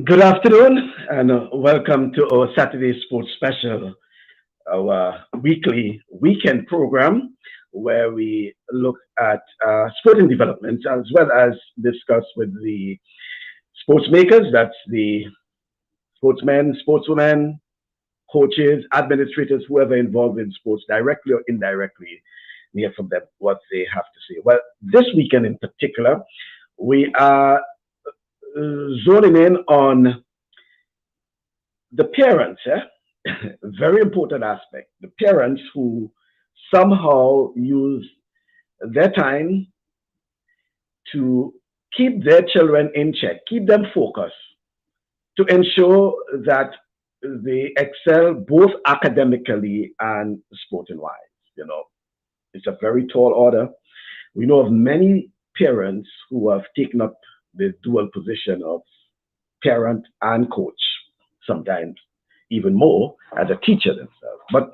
Good afternoon and welcome to our Saturday Sports Special, our weekly weekend program where we look at sporting developments as well as discuss with the sports makers, that's the sportsmen, sportswomen, coaches, administrators, whoever involved in sports directly or indirectly, and hear from them what they have to say. Well, this weekend in particular, we are zoning in on the parents, very important aspect. The parents who somehow use their time to keep their children in check, keep them focused, to ensure that they excel both academically and sporting wise. You know, it's a very tall order. We know of many parents who have taken up the dual position of parent and coach, sometimes even more as a teacher themselves. But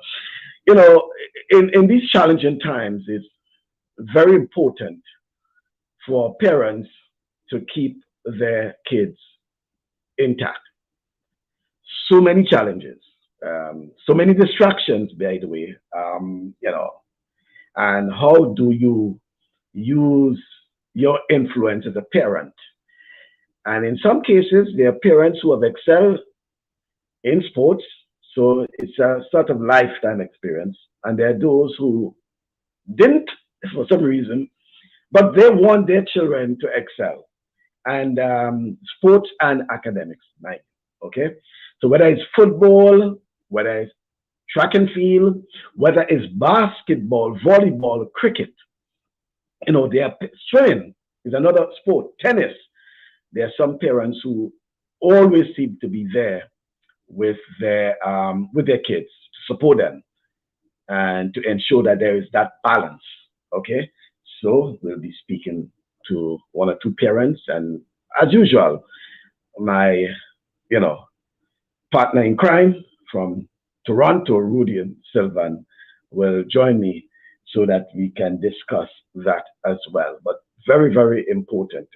you know, in these challenging times, it's very important for parents to keep their kids intact. So many challenges, so many distractions, by the way. And how do you use your influence as a parent? And in some cases, there are parents who have excelled in sports, so it's a sort of lifetime experience. And there are those who didn't for some reason, but they want their children to excel. And sports and academics, right? Okay. So whether it's football, whether it's track and field, whether it's basketball, volleyball, cricket, they are swimming is another sport, tennis. There are some parents who always seem to be there with their kids to support them and to ensure that there is that balance. Okay, so we'll be speaking to one or two parents, and as usual, my partner in crime from Toronto, Rudy and Sylvan, will join me so that we can discuss that as well. But very, very important,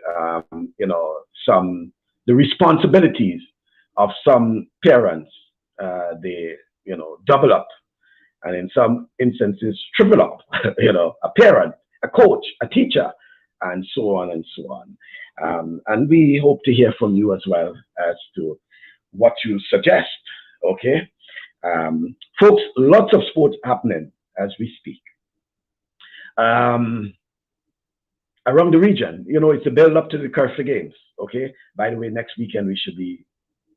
the responsibilities of some parents, they, double up, and in some instances, triple up, a parent, a coach, a teacher, and so on and so on. And we hope to hear from you as well as to what you suggest, okay? Folks, lots of sports happening as we speak. Around the region, it's a build up to the Curfew Games, okay? By the way, next weekend we should be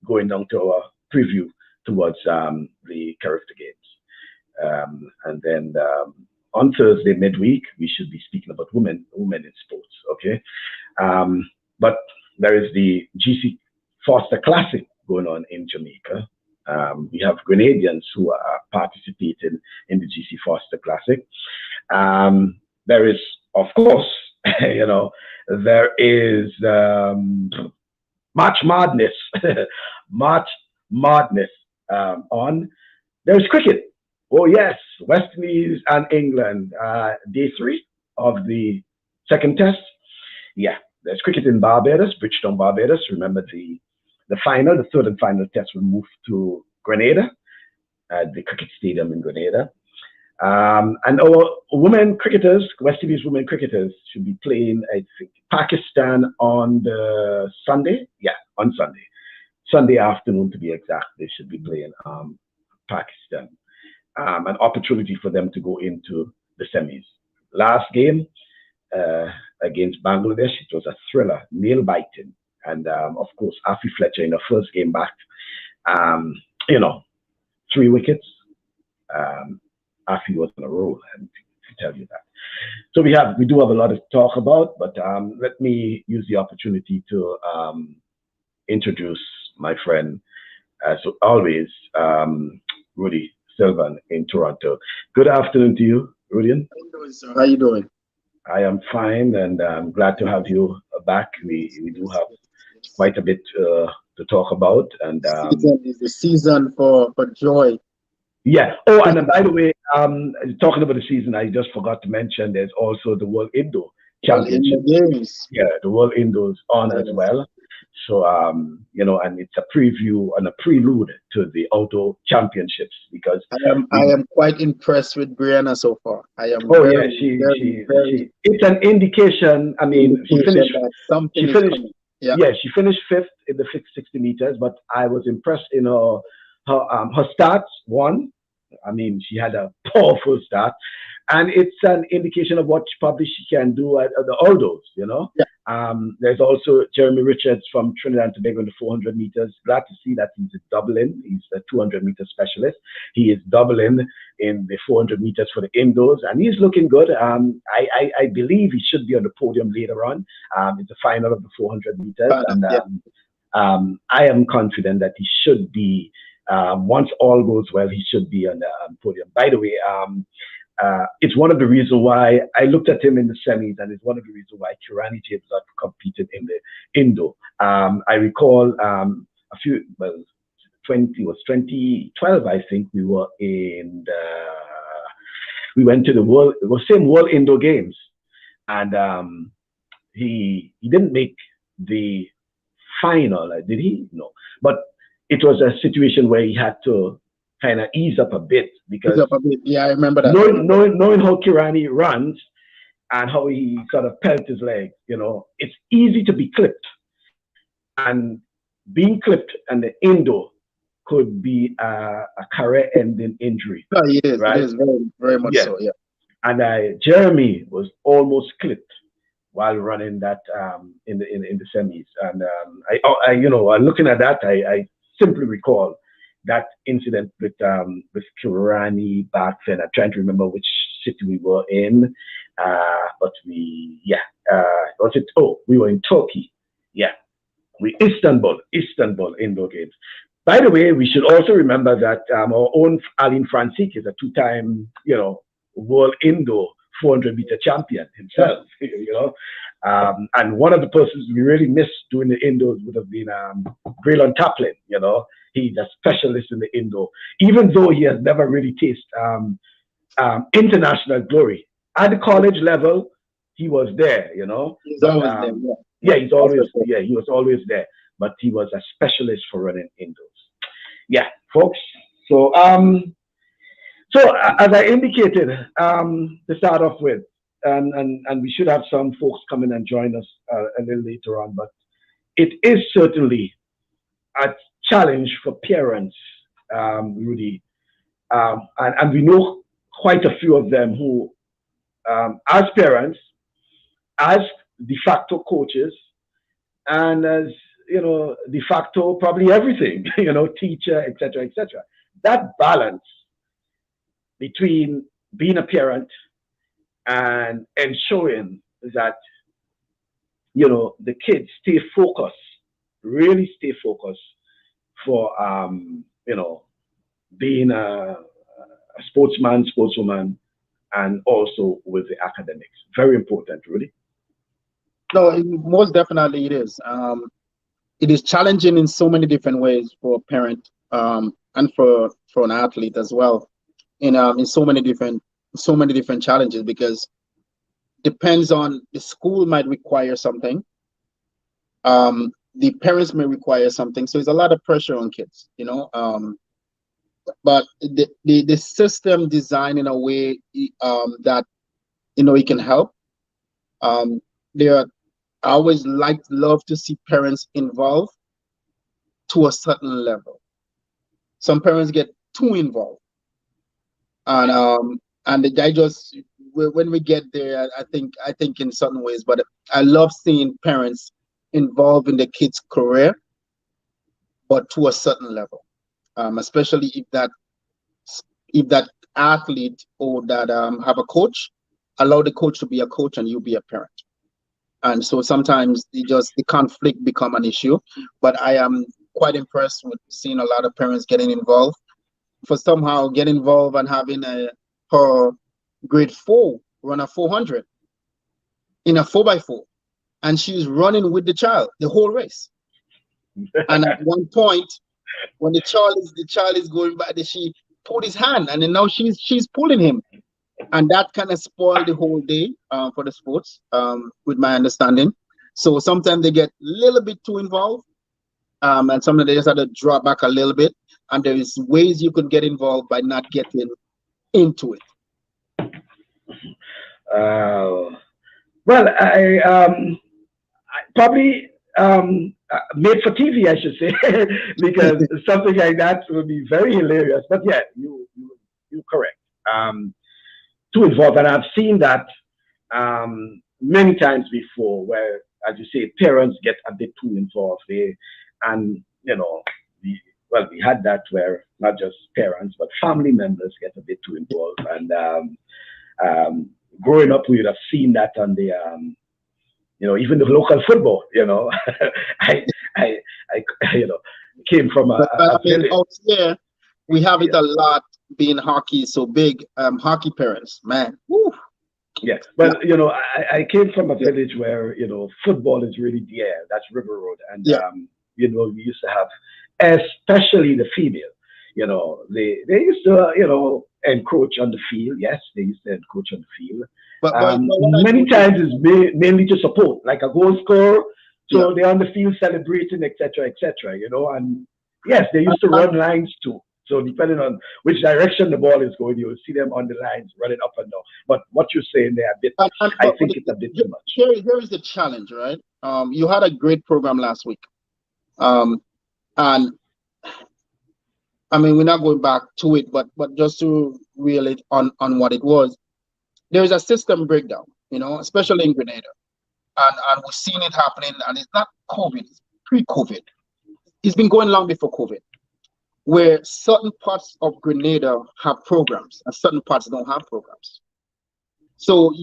going down to our preview towards the Curfew Games. And then on Thursday midweek, we should be speaking about women in sports, okay? But there is the GC Foster Classic going on in Jamaica. We have Grenadians who are participating in the GC Foster Classic. There is, of course, there is March Madness, March Madness on. There's cricket. Oh yes, West Indies and England, day 3 of the second test. Yeah, there's cricket in Barbados, Bridgetown, Barbados. Remember the third and final test will move to Grenada, at the cricket stadium in Grenada. And our women cricketers, West Indies women cricketers, should be playing, I think, Pakistan on the Sunday. Yeah, on Sunday. Sunday afternoon, to be exact, they should be playing Pakistan. An opportunity for them to go into the semis. Last game against Bangladesh, it was a thriller, nail-biting. And, of course, Afi Fletcher in the first game back, 3 wickets. Afi was on a roll, and to tell you that. So we do have a lot to talk about, but let me use the opportunity to introduce my friend, as always, Rudy Sylvan in Toronto. Good afternoon to you, Rudy. How you doing, sir? How you doing? I am fine, and I'm glad to have you back. We do have quite a bit to talk about, and Season is the season for joy. yeah. Oh, and by the way, talking about the season, I just forgot to mention there's also the World Indoor Well, in Championship. the games. Yeah, the World Indoors on as well. So, and it's a preview and a prelude to the outdoor championships because we. I am quite impressed with Brianna so far. I am Oh yeah, very, very, very it's an indication. I mean, indication that she something is finished, coming. Yeah. yeah, she finished fifth in the 60 meters, but I was impressed in her starts. One, I mean, she had a powerful start, and it's an indication of what probably she can do at the outdoors. Yeah. There's also Jeremy Richards from Trinidad and Tobago in the 400 meters. Glad to see that he's doubling. He's a 200-meter specialist. He is doubling in the 400 meters for the indoors, and he's looking good. I believe he should be on the podium later on. It's the final of the 400 meters, and Yeah. I am confident that he should be. Once all goes well, he should be on the podium. By the way, it's one of the reasons why I looked at him in the semis, and it's one of the reasons why Kirani James not competed in the Indo. I recall a few, well, 2012, I think we went to the same World Indo Games, and he didn't make the final, did he? No, but it was a situation where he had to kind of ease up a bit because yeah, I remember that. Knowing how Kirani runs and how he sort of pelts his leg, it's easy to be clipped. And being clipped and the Indo could be a career-ending injury. No, it is. Right? It is very, very much so. Yeah. And Jeremy was almost clipped while running that in the semis. And looking at that, I simply recall that incident with Kirani back then. I'm trying to remember which city we were in, but was it? Oh, we were in Turkey. Yeah, Istanbul indoor games. By the way, we should also remember that our own Aline Francique is a two-time, world indoor 400-meter champion himself. And one of the persons we really missed doing the indoors would have been Braylon Taplin. He's a specialist in the indoor, even though he has never really tasted international glory. At the college level, he was there. He's always there. Yeah, he's always there. He was always there, but he was a specialist for running indoors. Yeah, folks. So as I indicated to start off with, and we should have some folks come in and join us a little later on, but it is certainly a challenge for parents, Rudy, and we know quite a few of them who, as parents, as de facto coaches, and as de facto probably everything, teacher, etc., etc. That balance between being a parent and ensuring that the kids stay focused, really stay focused for being a sportswoman, and also with the academics. Very important, really. No, most definitely it is. It is challenging in so many different ways for a parent and for an athlete as well. In so many different challenges, because depends on the school might require something. The parents may require something, so there's a lot of pressure on kids, but the system designed in a way that it can help. I always love to see parents involved to a certain level. Some parents get too involved, and I just, when we get there, I think in certain ways, but I love seeing parents involved in the kids' career, but to a certain level, especially if that athlete or that have a coach, allow the coach to be a coach and you be a parent. And so sometimes the conflict become an issue, but I am quite impressed with seeing a lot of parents getting involved. For somehow get involved and having her grade 4 run a 400 in a 4x4, and she's running with the child the whole race. And at one point, when the child is going by, she pulled his hand, and then now she's pulling him, and that kind of spoiled the whole day for the sports, with my understanding. So sometimes they get a little bit too involved, and sometimes they just have to draw back a little bit. And there is ways you could get involved by not getting into it. Uh, well, I probably made for TV, I should say, because something like that would be very hilarious. But yeah, you're correct. Too involved, and I've seen that many times before, where, as you say, parents get a bit too involved. And we we had that where not just parents but family members get a bit too involved, and um, growing up, we would have seen that on the even the local football. I, I, I came from But I a mean, village. out here we have it Yeah, a lot. Being hockey is so big, hockey parents, man. Woo. yeah. Yeah, But I came from a yeah, village where football is really the air. That's River Road, and yeah. we used to have, especially the female. They used to encroach on the field. Yes, they used to encroach on the field. But what I Many noticed, times is mainly to support, like a goal scorer. yeah, So they're on the field celebrating, etc., etc. And yes, they used to and, run lines too. So depending on which direction the ball is going, you will see them on the lines running up and down. But what you're saying there, a bit, and I but think it's a bit too much. here is the challenge, right? You had a great program last week, um, and I mean we're not going back to it, but just to reel it on what it was. There is a system breakdown, especially in Grenada, and we've seen it happening, and it's not COVID, it's pre-COVID. It's been going long before COVID, where certain parts of Grenada have programs and certain parts don't have programs. So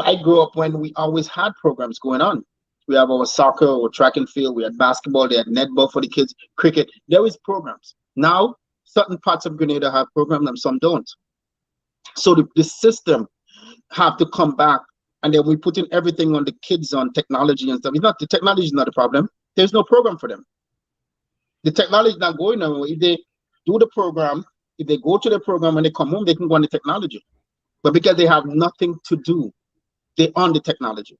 I grew up when we always had programs going on. We have our soccer or track and field, we had basketball, they had netball for the kids, cricket. There is programs. Now certain parts of Grenada have programs and some don't. So the system have to come back, and then we put in everything on the kids on technology and stuff. It's not the technology is not a problem. There's no program for them. The technology is not going nowhere. If they do the program, if they go to the program and they come home, they can go on the technology. But because they have nothing to do, they're on the technology.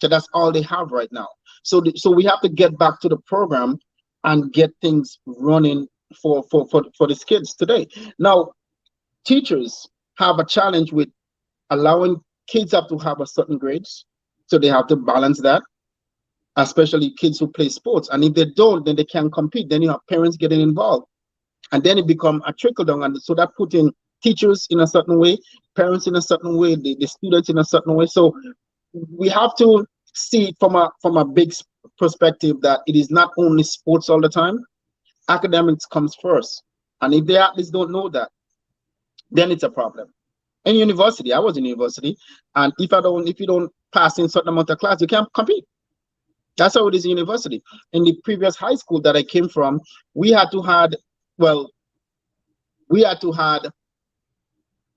So that's all they have right now. So we have to get back to the program and get things running for these kids today. Now, teachers have a challenge with allowing kids have to have a certain grades. So they have to balance that, especially kids who play sports. And if they don't, then they can't compete. Then you have parents getting involved. And then it become a trickle down. And so that put in teachers in a certain way, parents in a certain way, the students in a certain way. So we have to see from a big perspective that it is not only sports all the time. Academics comes first. And if the athletes don't know that, then it's a problem. In university, I was in university, and if you don't pass in certain amount of class, you can't compete. That's how it is in university. In the previous high school that I came from, we had to had well, we had to had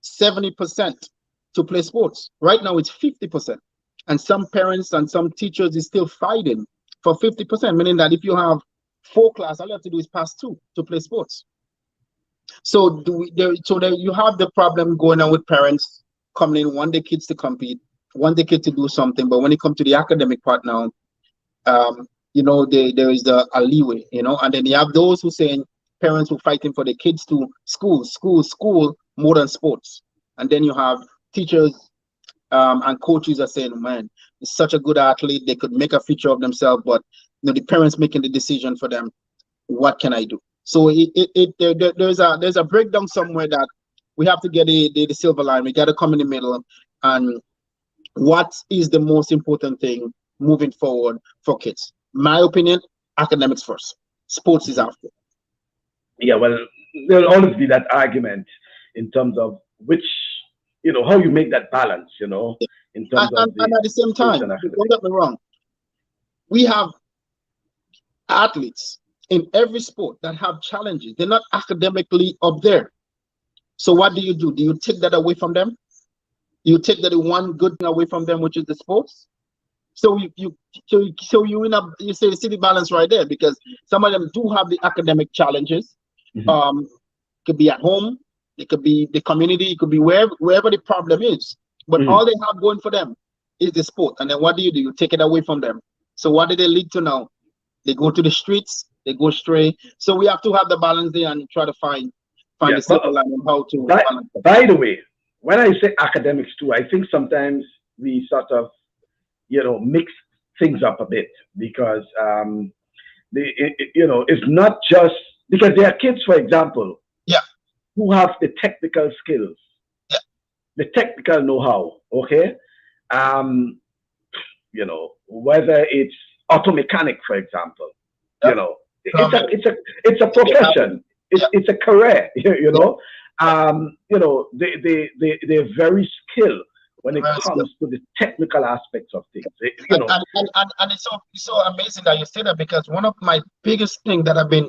70% to play sports. Right now it's 50%. And some parents and some teachers is still fighting for 50%, meaning that if you have 4 class, all you have to do is pass 2 to play sports. So you have the problem going on with parents coming in, want their kids to compete, want their kids to do something, but when it comes to the academic part now, there is a leeway, and then you have those who saying parents who fighting for their kids to school more than sports, and then you have teachers and coaches are saying, man, it's such a good athlete, they could make a future of themselves, but the parents making the decision for them. What can I do? So there's a breakdown somewhere that we have to get the silver line. We got to come in the middle, and what is the most important thing moving forward for kids? My opinion, academics first, sports is Mhm. after. Yeah, well, there'll always be that argument in terms of which, how you make that balance, in terms of And the at the same sports time, and don't academics. get me wrong, we have athletes in every sport that have challenges. They're not academically up there. So what do you do? Do you take that away from them? You take that one good thing away from them, which is the sports. So you in a you say the city balance right there, because some of them do have the academic challenges. Mhm. Um, could be at home, it could be the community, it could be wherever the problem is. But all Mhm. they have going for them is the sport. And then what do? You take it away from them. So what do they lead to now? They go to the streets, they go stray. So we have to have the balance there and try to find Yeah. the silver line on how to By, balance it. by the way, when I say academics too, I think sometimes we sort of, mix things up a bit because it's not just because there are kids, for example, Yeah, who have the technical skills, yeah. the technical know-how. Okay, um, whether it's auto mechanic, for example, Yeah. it's a Plumbing, it's a they have it. profession. Yeah, It's a career. yeah. They're very skilled when it Very skilled. comes to the technical aspects of things. And it's so amazing that you say that because one of my biggest thing that I've been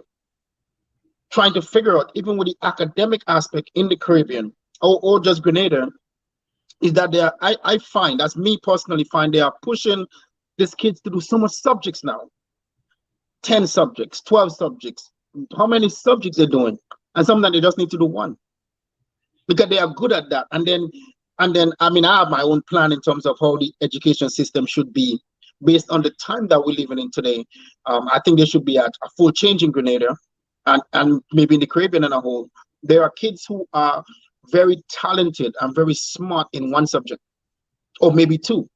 trying to figure out, even with the academic aspect in the Caribbean or just Grenada, is that I find, as me personally find, they are pushing these kids to do so much subjects now. 10 subjects, 12 subjects. How many subjects they're doing? And sometimes they just need to do one because they are good at that. And then I mean I have my own plan in terms of how the education system should be based on the time that we're living in today. I think there should be a full change in Grenada and maybe in the Caribbean as a whole. There are kids who are very talented and very smart in one subject or maybe two.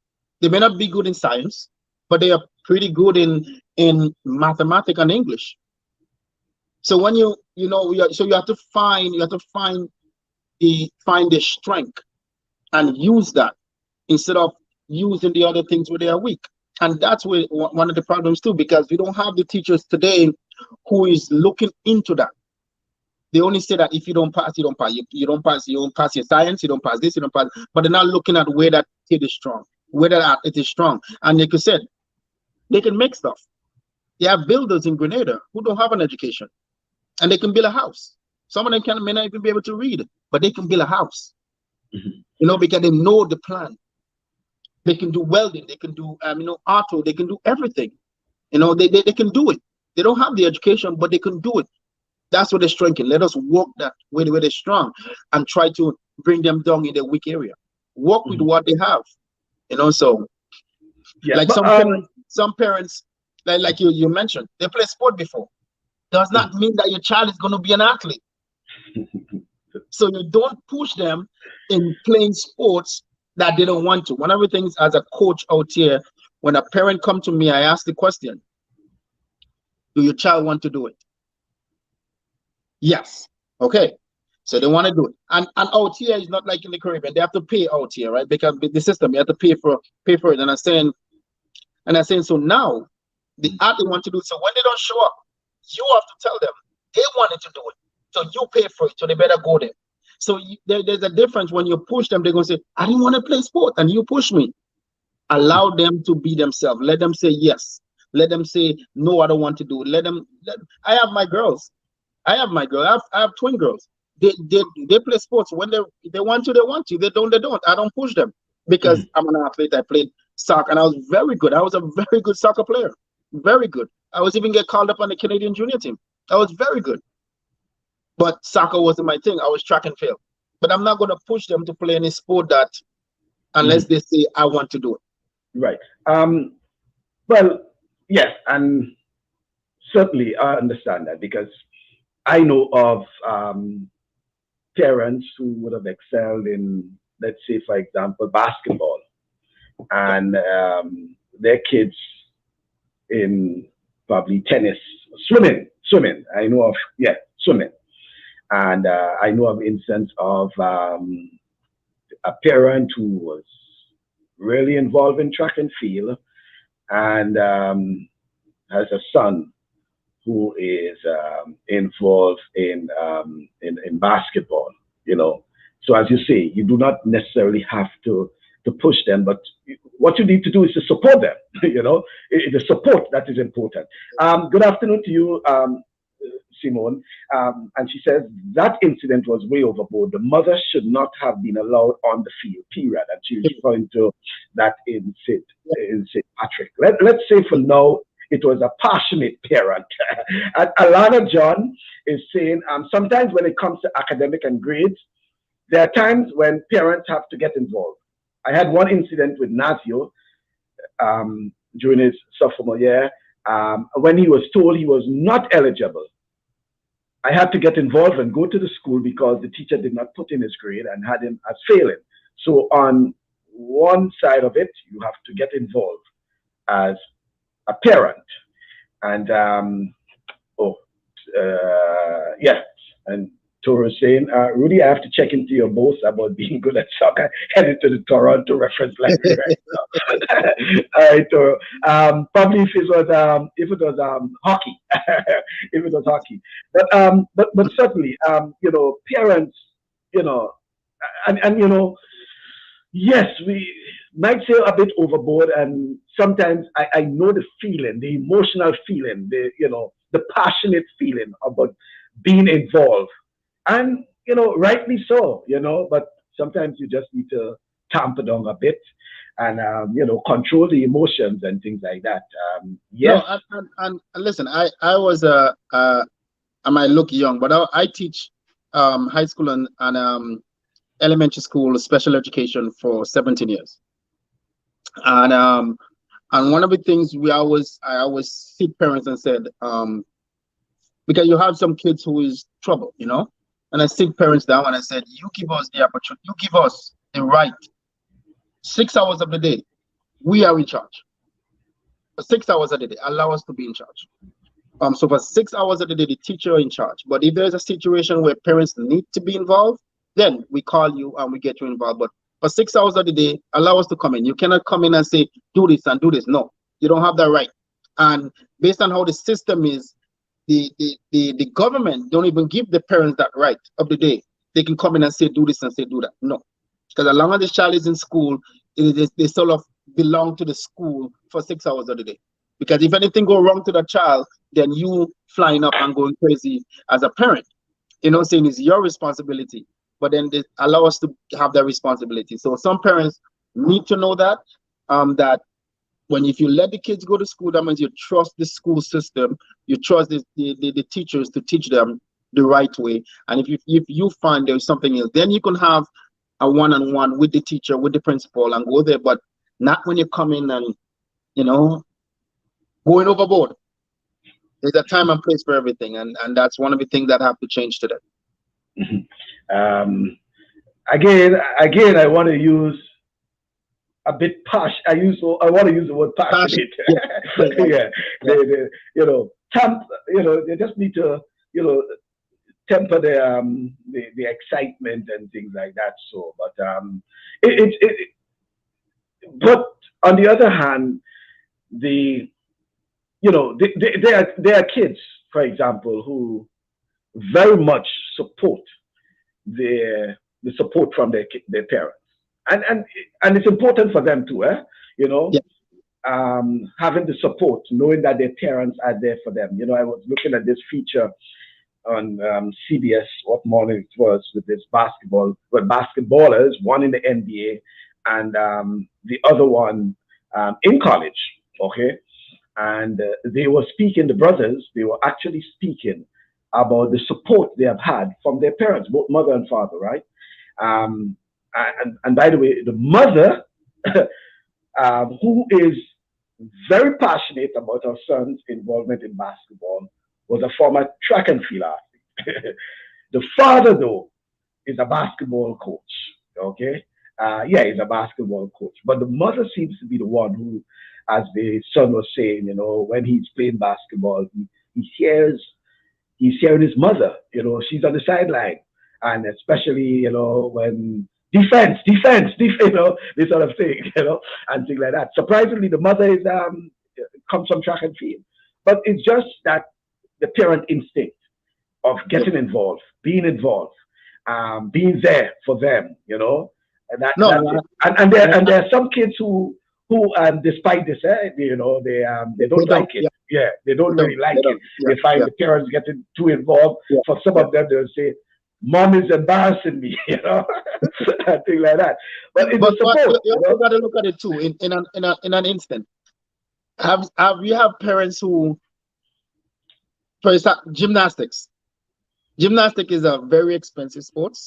They may not be good in science, but they are pretty good in mathematics and English. So when so you have to find the strength and use that instead of using the other things where they are weak. And that's where one of the problems too, because we don't have the teachers today who is looking into that. They only say that if you don't pass, you don't pass. You don't pass. You don't pass your science. You don't pass this. You don't pass. But they're not looking at where that kid is strong, where that it is strong. And like you said, they can make stuff. They have builders in Grenada who don't have an education, and they can build a house. Some of them may not even be able to read, but they can build a house. Mhm. Because they know the plan. They can do welding. They can do auto. They can do everything. They can do it. They don't have the education, but they can do it. That's what they're strengthening. Let us work that way where they're strong and try to bring them down in their weak area. Work with Mhm. what they have. So Yeah, like but some parents, like you mentioned, they play sport before. Does not mhm. mean that your child is going to be an athlete. So you don't push them in playing sports that they don't want to. One of the things as a coach out here, when a parent come to me, I ask the question, do your child want to do it? Yes. Okay. So they want to do it. And out here is not like in the Caribbean. They have to pay out here, right? Because the system, you have to pay for it. And I'm saying so now the Mhm. athlete want to do it. So when they don't show up, you have to tell them they wanted to do it. So you pay for it. So they better go there. So there's a difference when you push them, they're gonna say, I didn't want to play sport, and you push me. Allow them to be themselves. Let them say yes. Let them say no, I don't want to do it. I have my girls. I have my girl. I have twin girls. They play sports when they want to. They want to. They don't. They don't. I don't push them because Mhm. I'm an athlete. I played soccer and I was very good. I was a very good soccer player. Very good. I was even get called up on the Canadian junior team. I was very good. But soccer wasn't my thing. I was track and field. But I'm not going to push them to play any sport that unless Mhm. they say I want to do it. Right. Um, well, yes, and certainly I understand that because I know of parents who would have excelled in, let's say, for example, basketball, Yeah. and their kids in probably tennis, swimming. I know of, yeah, swimming, and I know of instance of a parent who was really involved in track and field and has a son who is involved in basketball. You know, so as you say, you do not necessarily have to push them, but what you need to do is to support them. The support that is important. Good afternoon to you, Simone. And she says that incident was way overboard. The mother should not have been allowed on the field. Period. And she's referring to that in St. Patrick. Let's say for now it was a passionate parent. And Alana John is saying sometimes when it comes to academic and grades, there are times when parents have to get involved. I had one incident with Nazio during his sophomore year when he was told he was not eligible. I had to get involved and go to the school because the teacher did not put in his grade and had him as failing. So on one side of it, you have to get involved as a parent. And oh, yeah. And Toro is saying, Rudy, I have to check into your boast about being good at soccer. Headed to the Toronto reference library right now. All right, Toro. Probably if it was hockey, if it was hockey, but certainly, parents, you know, and yes, we might say a bit overboard, and sometimes I know the feeling, the emotional feeling, the passionate feeling about being involved, and rightly so, but sometimes you just need to tamper down a bit and control the emotions and things like that. No, Yes. and listen, I was I might look young, but I teach high school and elementary school special education for 17 years. And and one of the things I always sit parents and said, because you have some kids who is trouble, and I sit parents down and I said, you give us the opportunity, you give us the right 6 hours of the day, we are in charge. For 6 hours of the day, allow us to be in charge. So for 6 hours of the day, the teacher in charge. But if there's a situation where parents need to be involved, then we call you and we get you involved. But for 6 hours of the day, allow us to come in. You cannot come in and say, do this and do this. No, you don't have that right. And based on how the system is, the government don't even give the parents that right of the day. They can come in and say, do this and say, do that. No. Because as long as the child is in school, they sort of belong to the school for 6 hours of the day. Because if anything go wrong to the child, then you flying up and going crazy as a parent. Saying it's your responsibility. But then they allow us to have that responsibility. So some parents need to know that if you let the kids go to school, that means you trust the school system, you trust the teachers to teach them the right way. And if you find there's something else, then you can have a one-on-one with the teacher, with the principal, and go there. But not when you come in and going overboard. There's a time and place for everything, and that's one of the things that have to change today. um, again, I want to use a bit posh. I want to use the word passionate. Yeah, they just need to, temper the excitement and things like that. So, but but on the other hand, there are kids, for example, who very much support the support from their parents, and it's important for them too, you know, Yeah. having the support, knowing that their parents are there for them. I was looking at this feature on CBS, what morning it was, with this basketballers, one in the NBA and the other one in college. Okay, and they were speaking. The brothers, they were actually speaking about the support they have had from their parents, both mother and father, right? Um, and by the way, the mother, who is very passionate about her son's involvement in basketball, was a former track and field athlete. The father, though, is a basketball coach. Okay, yeah, he's a basketball coach. But the mother seems to be the one who, as the son was saying, when he's playing basketball, he he's hearing his mother. She's on the sideline, and especially when defense, this sort of thing, and things like that. Surprisingly, the mother is comes from track and field, but it's just that the parent instinct of getting involved, being there for them, and No, that's it. And there are some kids who despite this, they don't they don't. like it. Yeah, Yeah, they don't they don't. really like They it. don't. Yeah, They find yeah, the parents getting too involved. yeah, For some yeah. of them, they'll say, "Mom is embarrassing me," and things like that. But it's a But support, you also got to look at it too in an instant. Have you have parents who, for example, gymnastics? Gymnastics is a very expensive sport,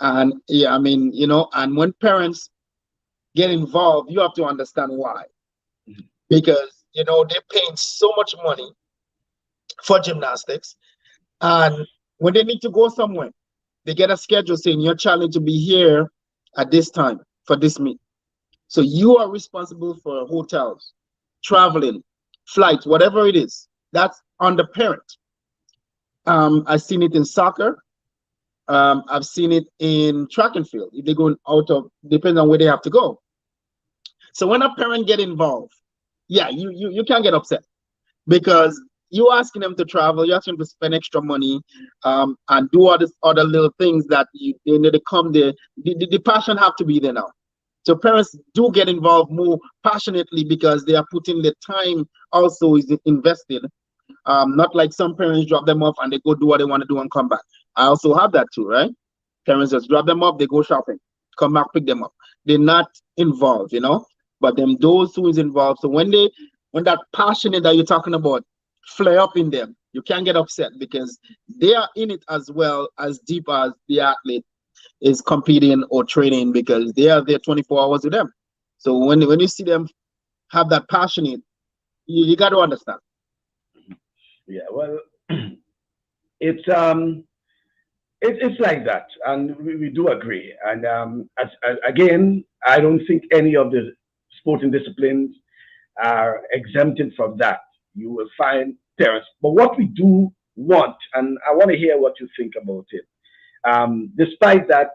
and yeah, I mean, and when parents get involved, you have to understand why. Mhm. Because they're paying so much money for gymnastics, and when they need to go somewhere, they get a schedule saying your child needs to be here at this time for this meet. So you are responsible for hotels, traveling, flights, whatever it is. That's on the parent. I've seen it in soccer. I've seen it in track and field. If they're going out of, depends on where they have to go. So when a parent get involved, yeah, you can't get upset because you asking them to travel, you asking them to spend extra money, and do all this other little things that they need to come there. The passion have to be there now. So parents do get involved more passionately because they are putting the time also is invested. Not like some parents drop them off and they go do what they want to do and come back. I also have that too, right? Parents just drop them off, they go shopping, come back, pick them up. They're not involved. But them those who is involved. So when that passionate that you're talking about flare up in them, you can't get upset because they are in it as well as deep as the athlete is competing or training because they are there 24 hours with them. So when you see them have that passionate, you got to understand. Yeah, well, it's it's like that, and we do agree. And again, I don't think any of the sporting disciplines are exempted from that. You will find parents, but what we do want, and I want to hear what you think about it. Despite that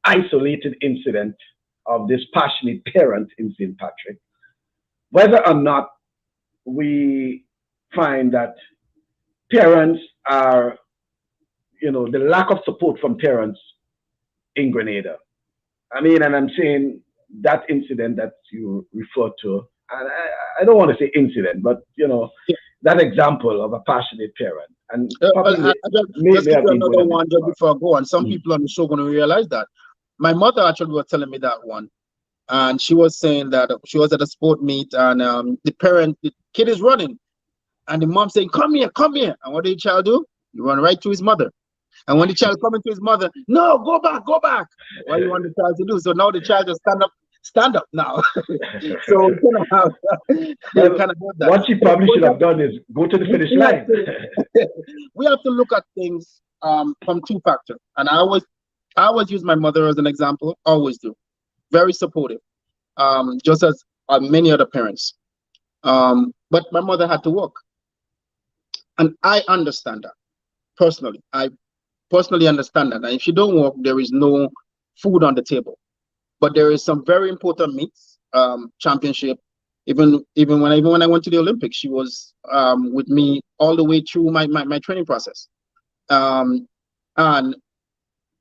isolated incident of this passionate parent in St. Patrick, whether or not we find that parents are, the lack of support from parents in Grenada. I mean, and I'm saying that incident that you referred to, and I don't want to say incident, but that example of a passionate parent, and probably I just may give have you been going another a bit one too just far. before I go on. Some Mhm. people on the show going to realize that. My mother actually was telling me that one, and she was saying that she was at a sport meet, and the kid is running, and the mom saying, "Come here, come here." And what did the child do? He run right to his mother. And when the child coming to his mother, no, go back, go back. What do you want the child to do? So now the child just stand up now. So you kind of have you Well, kind of have that. what she But probably should have done is go to the finish we have line. to we have to look at things from two factors. And I always use my mother as an example. Always do. Very supportive. Just as many other parents. But my mother had to work, and I understand that personally. I personally understand that. And if you don't work, there is no food on the table. But there is some very important meets, championship. Even when I went to the Olympics, she was with me all the way through my training process. Um, and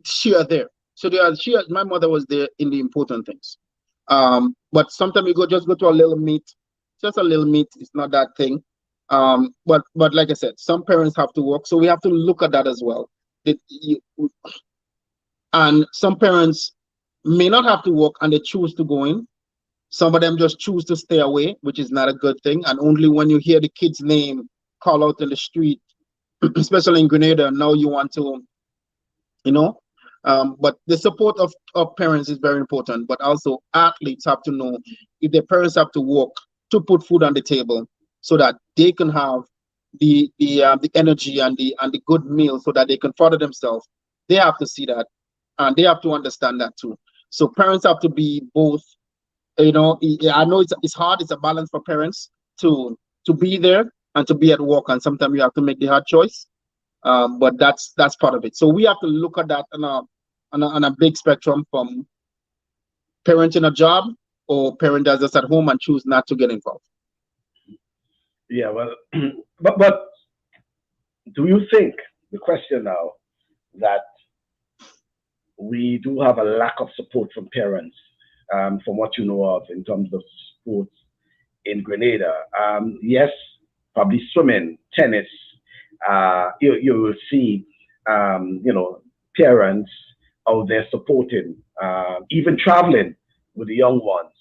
she are there. So my mother was there in the important things. But sometimes you just go to a little meet, just a little meet. It's not that thing. But like I said, some parents have to work, so we have to look at that as well. That and some parents may not have to work and they choose to go in. Some of them just choose to stay away, which is not a good thing. And only when you hear the kid's name call out in the street, especially in Grenada, now you want to, you know. But the support of parents is very important. But also athletes have to know if their parents have to work to put food on the table so that they can have the energy and the good meal so that they can further themselves. They have to see that and they have to understand that too. So parents have to be both. I know it's hard. It's a balance for parents to be there and to be at work, and sometimes you have to make the hard choice. But that's part of it. So we have to look at that on a big spectrum from parenting a job or parent that's just at home and choose not to get involved. Yeah, well, but do you think the question now that we do have a lack of support from parents, from what you know of in terms of sports in Grenada? Yes, probably swimming, tennis. You will see, parents out there supporting, even traveling with the young ones.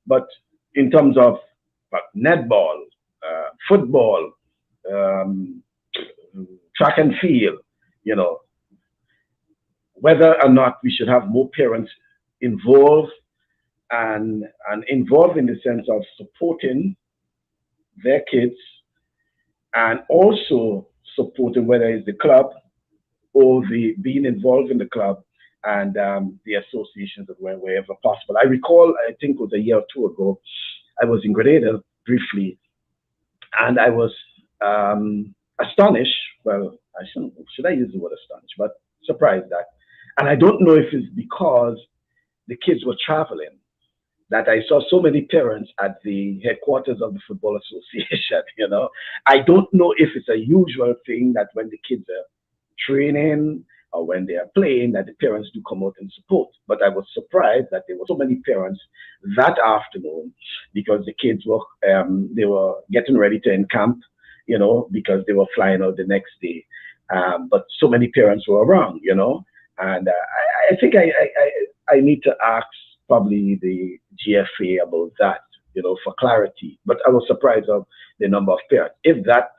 But in terms of netball, football, um, track and field, you know, whether or not we should have more parents involved and involved in the sense of supporting their kids and also supporting whether it's the club or the being involved in the club and the associations of wherever possible. I recall, I think it was a year or two ago, I was in Grenada briefly, and I was astonished. Well, I should I use the word astonished, but surprised that. And I don't know if it's because the kids were traveling that I saw so many parents at the headquarters of the Football Association. I don't know if it's a usual thing that when the kids are training or when they are playing, that the parents do come out and support. But I was surprised that there were so many parents that afternoon because the kids were they were getting ready to encamp, because they were flying out the next day. But so many parents were around, and I think I need to ask probably the GFA about that, for clarity. But I was surprised of the number of parents. If that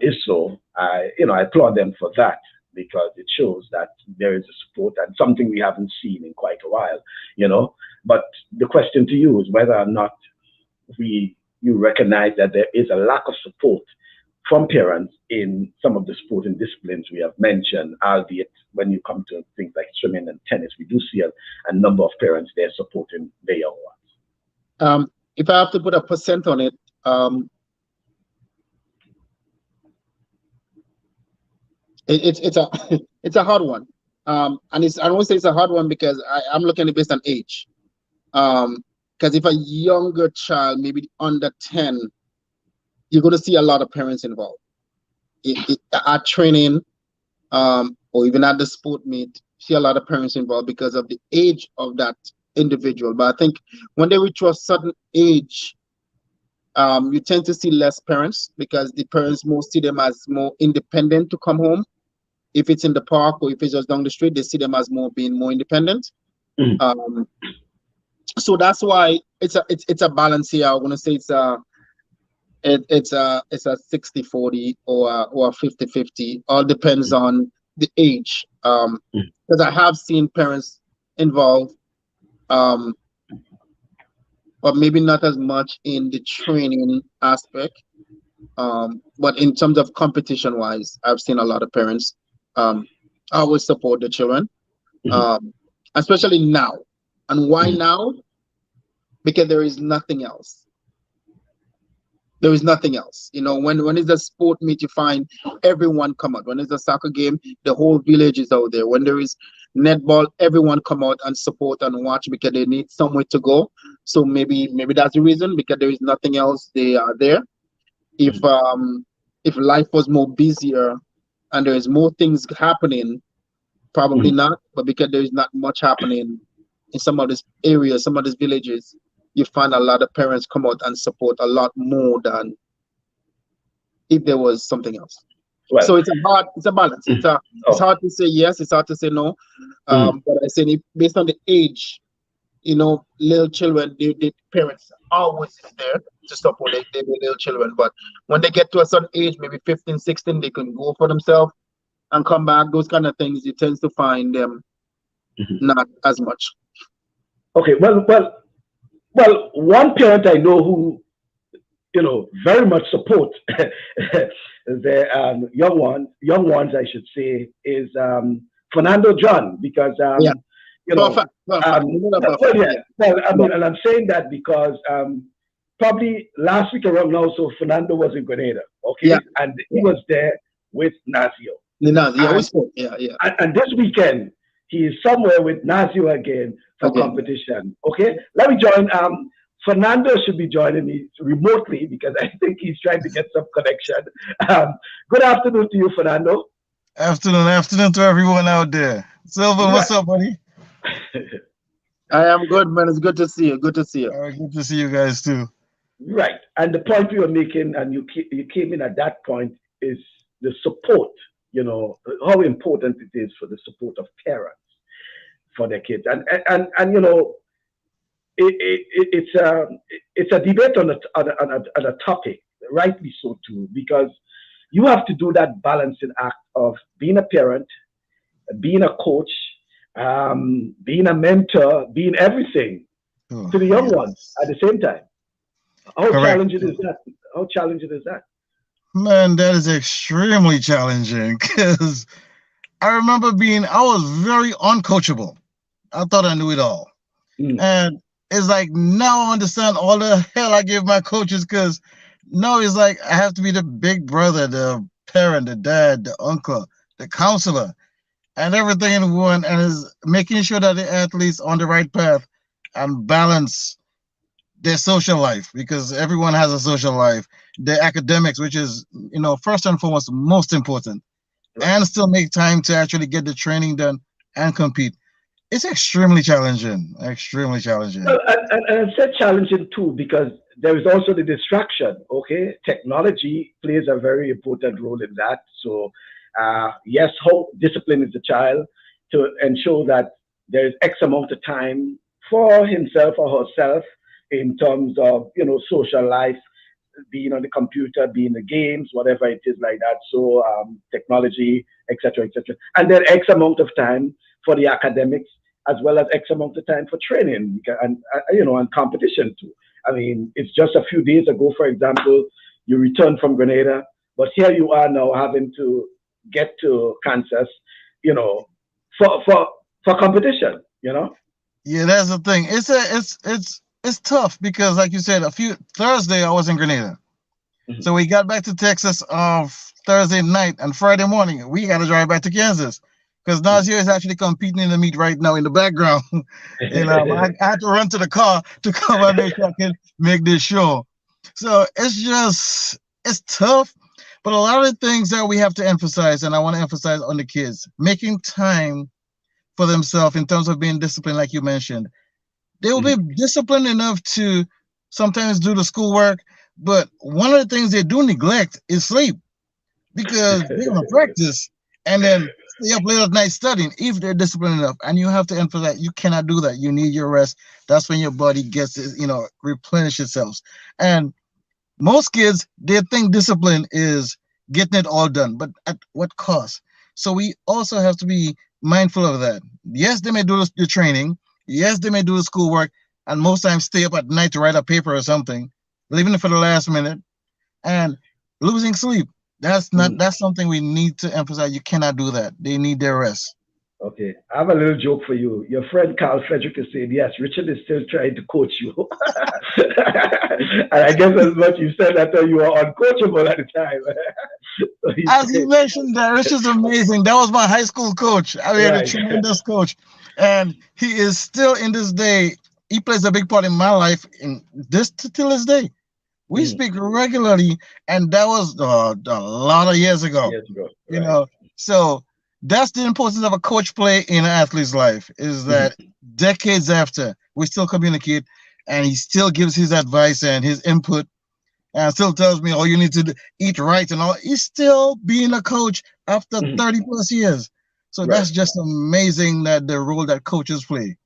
is so, I applaud them for that because it shows that there is a support and something we haven't seen in quite a while, But the question to you is whether or not you recognize that there is a lack of support from parents in some of the sporting disciplines we have mentioned, albeit when you come to things like swimming and tennis, we do see a number of parents there supporting their young ones. If I have to put a percent on it, it's a it's a hard one, and I won't say it's a hard one because I'm looking at it based on age. Because if a younger child, maybe under 10, you're going to see a lot of parents involved at training, or even at the sport meet. See a lot of parents involved because of the age of that individual. But I think when they reach a certain age, you tend to see less parents because the parents most see them as more independent to come home. If it's in the park or if it's just down the street, they see them as being more independent. Mm. So that's why it's a balance here. I want to say it's a 60-40 or a 50-50. All depends on the age. Because I have seen parents involved, but maybe not as much in the training aspect. But in terms of competition wise, I've seen a lot of parents always support the children, especially now. And why now? Because there is nothing else. There is nothing else. When it's a sport meet, you find everyone come out. When it's a soccer game, the whole village is out there. When there is netball, everyone come out and support and watch because they need somewhere to go. So maybe that's the reason, because there is nothing else. They are there. If life was more busier and there is more things happening, probably not. But because there is not much happening in some of these areas, some of these villages, you find a lot of parents come out and support a lot more than if there was something else. Well, so it's a balance. It's hard to say yes, it's hard to say no. But I say based on the age, little children, the parents always is there to support their little children. But when they get to a certain age, maybe 15, 16, they can go for themselves and come back. Those kind of things, you tend to find them not as much. Okay, well, one parent I know who, very much support the young ones, I should say, is Fernando John, because and I'm saying that because probably last week around now, so Fernando was in Grenada, okay, and he was there with Nazio. And this weekend he is somewhere with Nazio again for competition. Okay, let me join. Fernando should be joining me remotely because I think he's trying to get some connection. Good afternoon to you, Fernando. Afternoon to everyone out there. Sylvan, what's up, buddy? I am good, man. It's good to see you. Good to see you. All right, good to see you guys too. Right, and the point you were making, and you came in at that point, is the support. How important it is for the support of parents for their kids, and it's a debate on a topic, rightly so too, because you have to do that balancing act of being a parent, being a coach, being a mentor, being everything Oh, to the young ones at yes. the same time. How Correct. challenging is that? How challenging is that? Man, that is extremely challenging because I was very uncoachable. I thought I knew it all. Mm, And it's like now I understand all the hell I give my coaches because now it's like I have to be the big brother, the parent, the dad, the uncle, the counselor, and everything in one, and is making sure that the athletes on the right path and balance their social life because everyone has a social life, their academics, which is first and foremost most important, right. and still make time to actually get the training done and compete. It's extremely challenging, extremely challenging. Well, and I said challenging too because there is also the distraction. Okay, technology plays a very important role in that. So, yes, how discipline is the child to ensure that there is X amount of time for himself or herself in terms of social life, being on the computer, being the games, whatever it is like that. So technology, etc., etc., and then X amount of time for the academics as well as X amount of time for training and and competition too. I mean, it's just a few days ago, for example, you returned from Grenada, but here you are now having to get to Kansas, you know, for for for competition. Yeah, that's the thing. It's tough because, like you said, a few Thursday I was in Grenada, Mhm. so we got back to Texas Thursday night and Friday morning. We got to drive back to Kansas because Nazio is actually competing in the meet right now in the background. I had to run to the car to come and make sure I can make this show. So it's tough, but a lot of the things that we have to emphasize, and I want to emphasize on the kids, making time for themselves in terms of being disciplined, like you mentioned. They will be disciplined enough to sometimes do the schoolwork, but one of the things they do neglect is sleep because they're gonna practice and then stay up late at night studying if they're disciplined enough. And you have to emphasize you cannot do that. You need your rest. That's when your body gets replenish itself. And most kids they think discipline is getting it all done, but at what cost? So we also have to be mindful of that. Yes, they may do the training. Yes, they may do the schoolwork, and most times stay up at night to write a paper or something, leaving it for the last minute and losing sleep. That's something we need to emphasize. You cannot do that. They need their rest. Okay, I have a little joke for you. Your friend Carl Frederick is saying, yes, Richard is still trying to coach you. And I guess as much you said that you were uncoachable at the time. So he's As you saying, mentioned, that Rich is amazing. That was my high school coach. I mean, a right. tremendous coach, and he is still in this day. He plays a big part in my life in this till this day. We Mhm. speak regularly, and that was a lot of years ago. Years ago, You right. know, so that's the importance of a coach play in an athlete's life. Is that Mhm. decades after we still communicate, and he still gives his advice and his input and still tells me, "Oh, you need to eat right," and all. He's still being a coach after Mhm. 30 plus years. So Right. that's just amazing that the role that coaches play.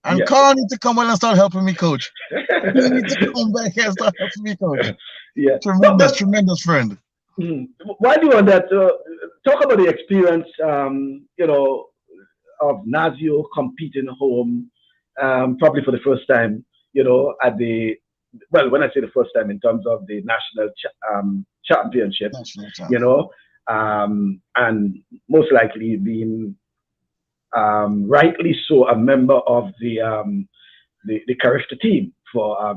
And Yes. Carl needs to come on and start helping me coach. He needs to come back and start helping me coach. Yeah. Tremendous, tremendous friend. While you're on that, talk about the experience, of Nazio competing home, probably for the first time, at well, when I say the first time in terms of the national championship, National you champion. know, and most likely being rightly so a member of the Carifta team for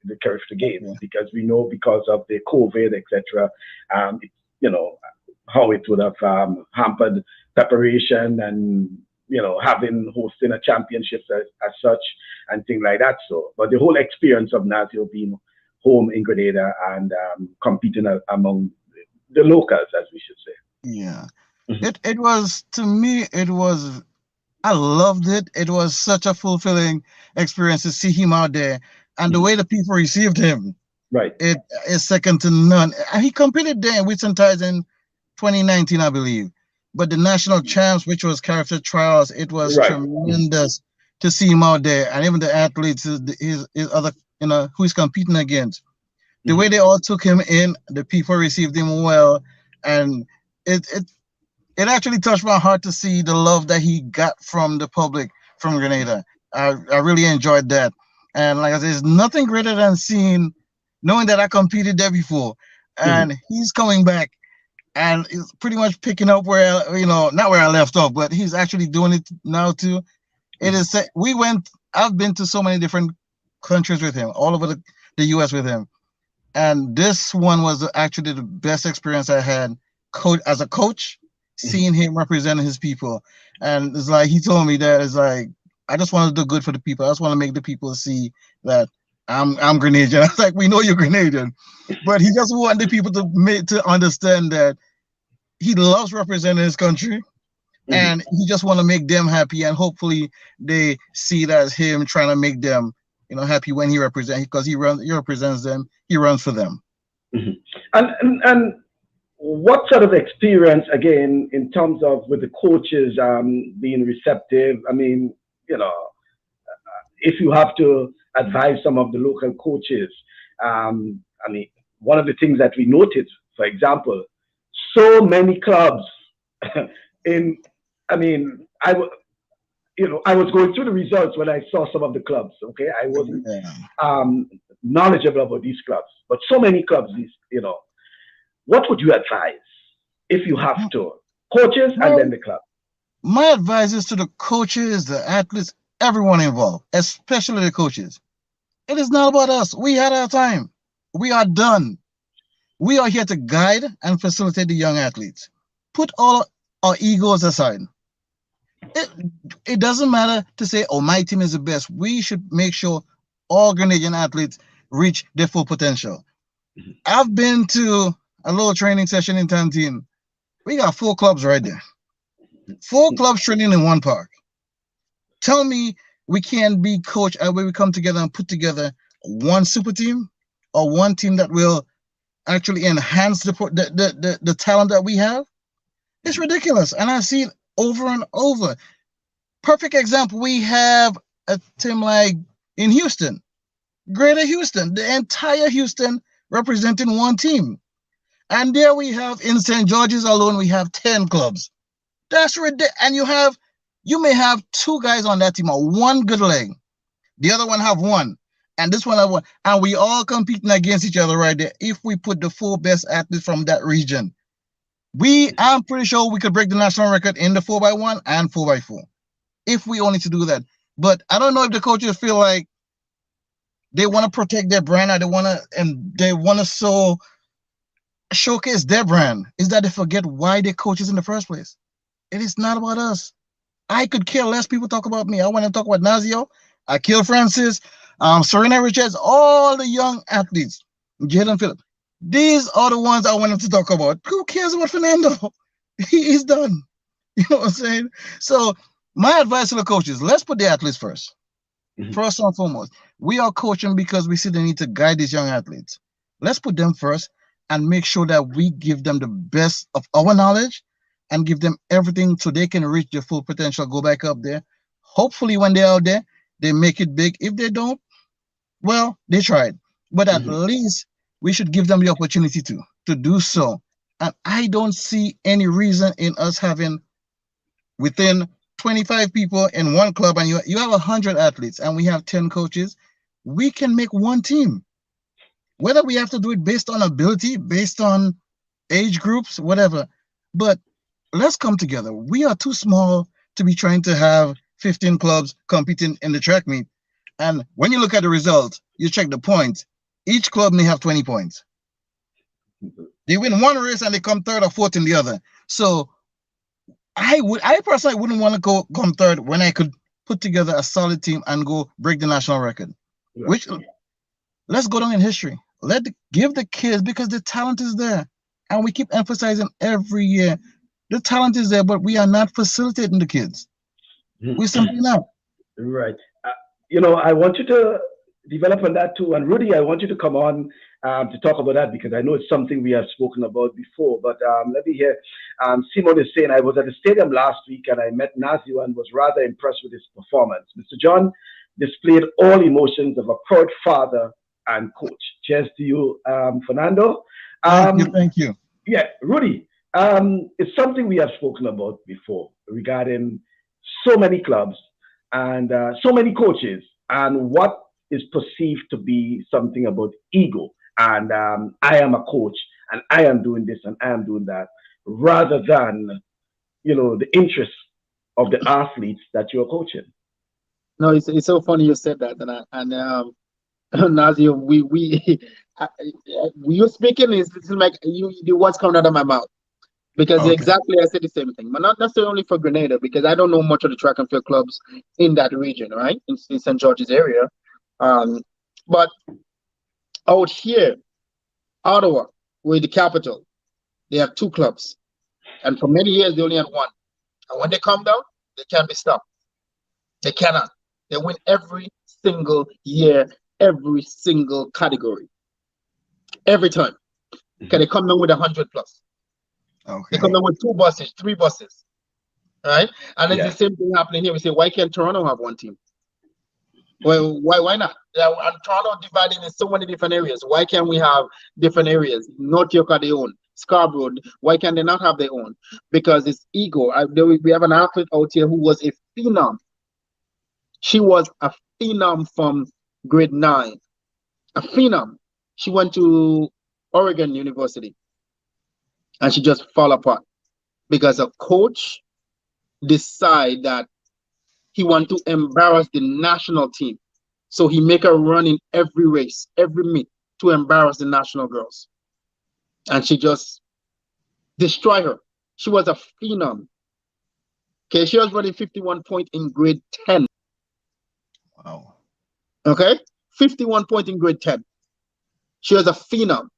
the Carifta Games Okay. because we know because of the COVID, etc. It, you know how it would have hampered preparation and having hosting a championship as such and things like that. So, but the whole experience of Nazio being home in Grenada and competing among the locals, as we should say. Yeah. Mhm. It was to me, it was I loved it. It was such a fulfilling experience to see him out there and the Mhm. way the people received him. Right. It is second to none. He competed there in Whitson Ties in 2019, I believe. But the national champs, which was character trials, it was Right. Mhm. tremendous to see him out there, and even the athletes, his other, who he's competing against. The way Mhm. they all took him in, the people received him well, and it it it actually touched my heart to see the love that he got from the public from Grenada. I really enjoyed that. And like I said, there's nothing greater than knowing that I competed there before, Mhm. and he's coming back and he's pretty much picking up not where I left off, but he's actually doing it now too. It Mhm. is, I've been to so many different countries with him, all over the US with him. And this one was actually the best experience I had as a coach, Mhm. seeing him representing his people. And it's like he told me that it's like I just want to do good for the people. I just want to make the people see that I'm Grenadian. I was like, we know you're Grenadian, but he just wanted the people to understand that he loves representing his country, Mhm. and he just want to make them happy, and hopefully they see it as him trying to make them happy when he represents, because he represents them, he runs for them. Mhm. And what sort of experience again in terms of with the coaches being receptive? I mean, you know, if you have to advise some of the local coaches, I mean, one of the things that we noticed, for example, so many clubs in, I mean, I was going through the results when I saw some of the clubs. Okay, I wasn't Yeah. um, knowledgeable about these clubs, but so many clubs. What would you advise if you have to? Coaches and then My the club. my advice is to the coaches, the athletes, everyone involved, especially the coaches. It is not about us. We had our time. We are done. We are here to guide and facilitate the young athletes. Put all our egos aside. It, it doesn't matter to say, oh, my team is the best. We should make sure all Grenadian athletes reach their full potential. I've been to a little training session in Tantine. We got 4 clubs right there. 4 clubs training in one park. Tell me we can't be coached where we come together and put together one super team, or one team that will actually enhance the talent that we have. It's ridiculous. And I see it over and over. Perfect example, we have a team like in Houston, Greater Houston, the entire Houston representing one team. And there we have in St. George's alone, we have 10 clubs. That's ridiculous. And you may have 2 guys on that team or one good leg. The other one have one. And this one have one. And we all competing against each other right there. If we put the 4 best athletes from that region, I'm pretty sure we could break the national record in the 4x1 and 4x4 if we only to do that. But I don't know if the coaches feel like they want to protect their brand, or they want to showcase their brand. Is that they forget why they coaches in the first place? It is not about us. I could care less. People talk about me. I want to talk about Nazio, Akil Francis, Serena Richards, all the young athletes, Jaden Phillips. These are the ones I wanted to talk about. Who cares about Fernando? He's done. You know what I'm saying? So my advice to the coaches: let's put the athletes first. Mhm. First and foremost, we are coaching because we see the need to guide these young athletes. Let's put them first and make sure that we give them the best of our knowledge and give them everything so they can reach their full potential, go back up there. Hopefully, when they're out there, they make it big. If they don't, well, they tried. But at Mhm. least we should give them the opportunity to do so. And I don't see any reason in us having within 25 people in one club, and you have 100 athletes and we have 10 coaches, we can make one team. Whether we have to do it based on ability, based on age groups, whatever, but let's come together. We are too small to be trying to have 15 clubs competing in the track meet. And when you look at the results, you check the points, each club may have 20 points. They win one race and they come third or fourth in the other. So I personally wouldn't want to go come third when I could put together a solid team and go break the national record. Right. Which, let's go down in history. Give the kids, because the talent is there, and we keep emphasizing every year the talent is there, but we are not facilitating the kids. Mhm. We simply not. Right. Uh, I want you to develop on that too. And Rudy, I want you to come on to talk about that because I know it's something we have spoken about before. But let me hear. Simon is saying, I was at the stadium last week and I met Nazio and was rather impressed with his performance. Mr. John displayed all emotions of a proud father and coach. Cheers to you, Fernando. Thank you, Um, thank you. yeah, Rudy, it's something we have spoken about before regarding so many clubs and so many coaches and what is perceived to be something about ego, and I am a coach, and I am doing this, and I am doing that, rather than the interests of the athletes that you're coaching. No, it's so funny you said that, Nazir, you speaking is it's like the words coming out of my mouth because Okay. exactly I said the same thing, but not necessarily for Grenada because I don't know much of the track and field clubs in that region, right? In St. George's area, um, but out here, Ottawa, with the capital, they have two clubs, and for many years they only had one. And when they come down, they can't be stopped. They cannot. They win every single year, every single category, every time. Can they come down with 100 plus? They Okay. come down with two buses, three buses, right? And it's the Yeah. same thing happening here. We say, why can't Toronto have one team? Well, why not? Yeah, and Toronto divided in so many different areas. Why can't we have different areas? North York are their own. Scarborough, why can they not have their own? Because it's ego. We have an athlete out here who was a phenom. She was a phenom from grade 9. A phenom. She went to Oregon University and she just fell apart because a coach decide that he want to embarrass the national team. So he make her run in every race, every meet to embarrass the national girls. And she just destroy her. She was a phenom. Okay, she was running 51 point in grade 10. Wow. Okay, 51 point in grade 10. She was a phenom.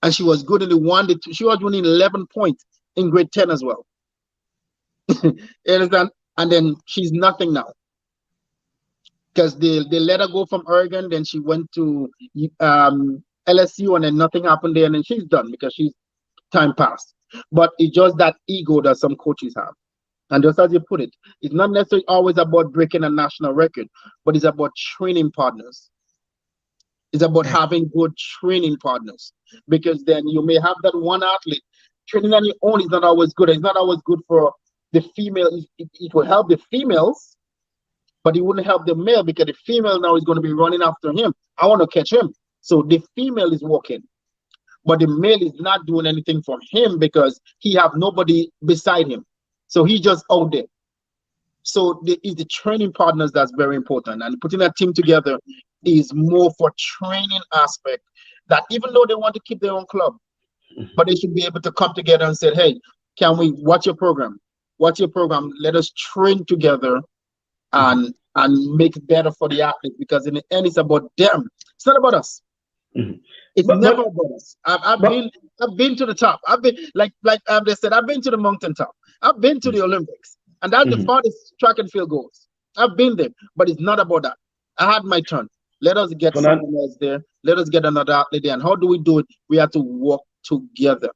And she was good in the one, the two. She was winning 11 points in grade 10 as well. You understand? And then she's nothing now because they let her go from Oregon. Then she went to LSU, and then nothing happened there. And then she's done because she's time passed. But it's just that ego that some coaches have. And just as you put it, it's not necessarily always about breaking a national record, but it's about training partners. It's about Eh, having good training partners because then you may have that one athlete training on your own is not always good. It's not always good for the female. It will help the females, but it wouldn't help the male because the female now is going to be running after him. I want to catch him. So the female is walking, but the male is not doing anything for him because he have nobody beside him. So he just out there. So it's the training partners that's very important, and putting a team together is more for training aspect. That even though they want to keep their own club, but they should be able to come together and say, "Hey, can we? What's your program? What's your program? Let us train together Mhm. and make it better for the athletes because in the end, it's about them. It's not about us. Mhm. It's But never but about us. I've but. been I've been to the top. I've been like they said. I've been to the mountaintop. I've been to the Olympics, and that's the Mhm. farthest track and field goes. I've been there, but it's not about that. I had my turn. Let us get Fernand, someone else there. Let us get another athlete there. And how do we do it? We have to work together.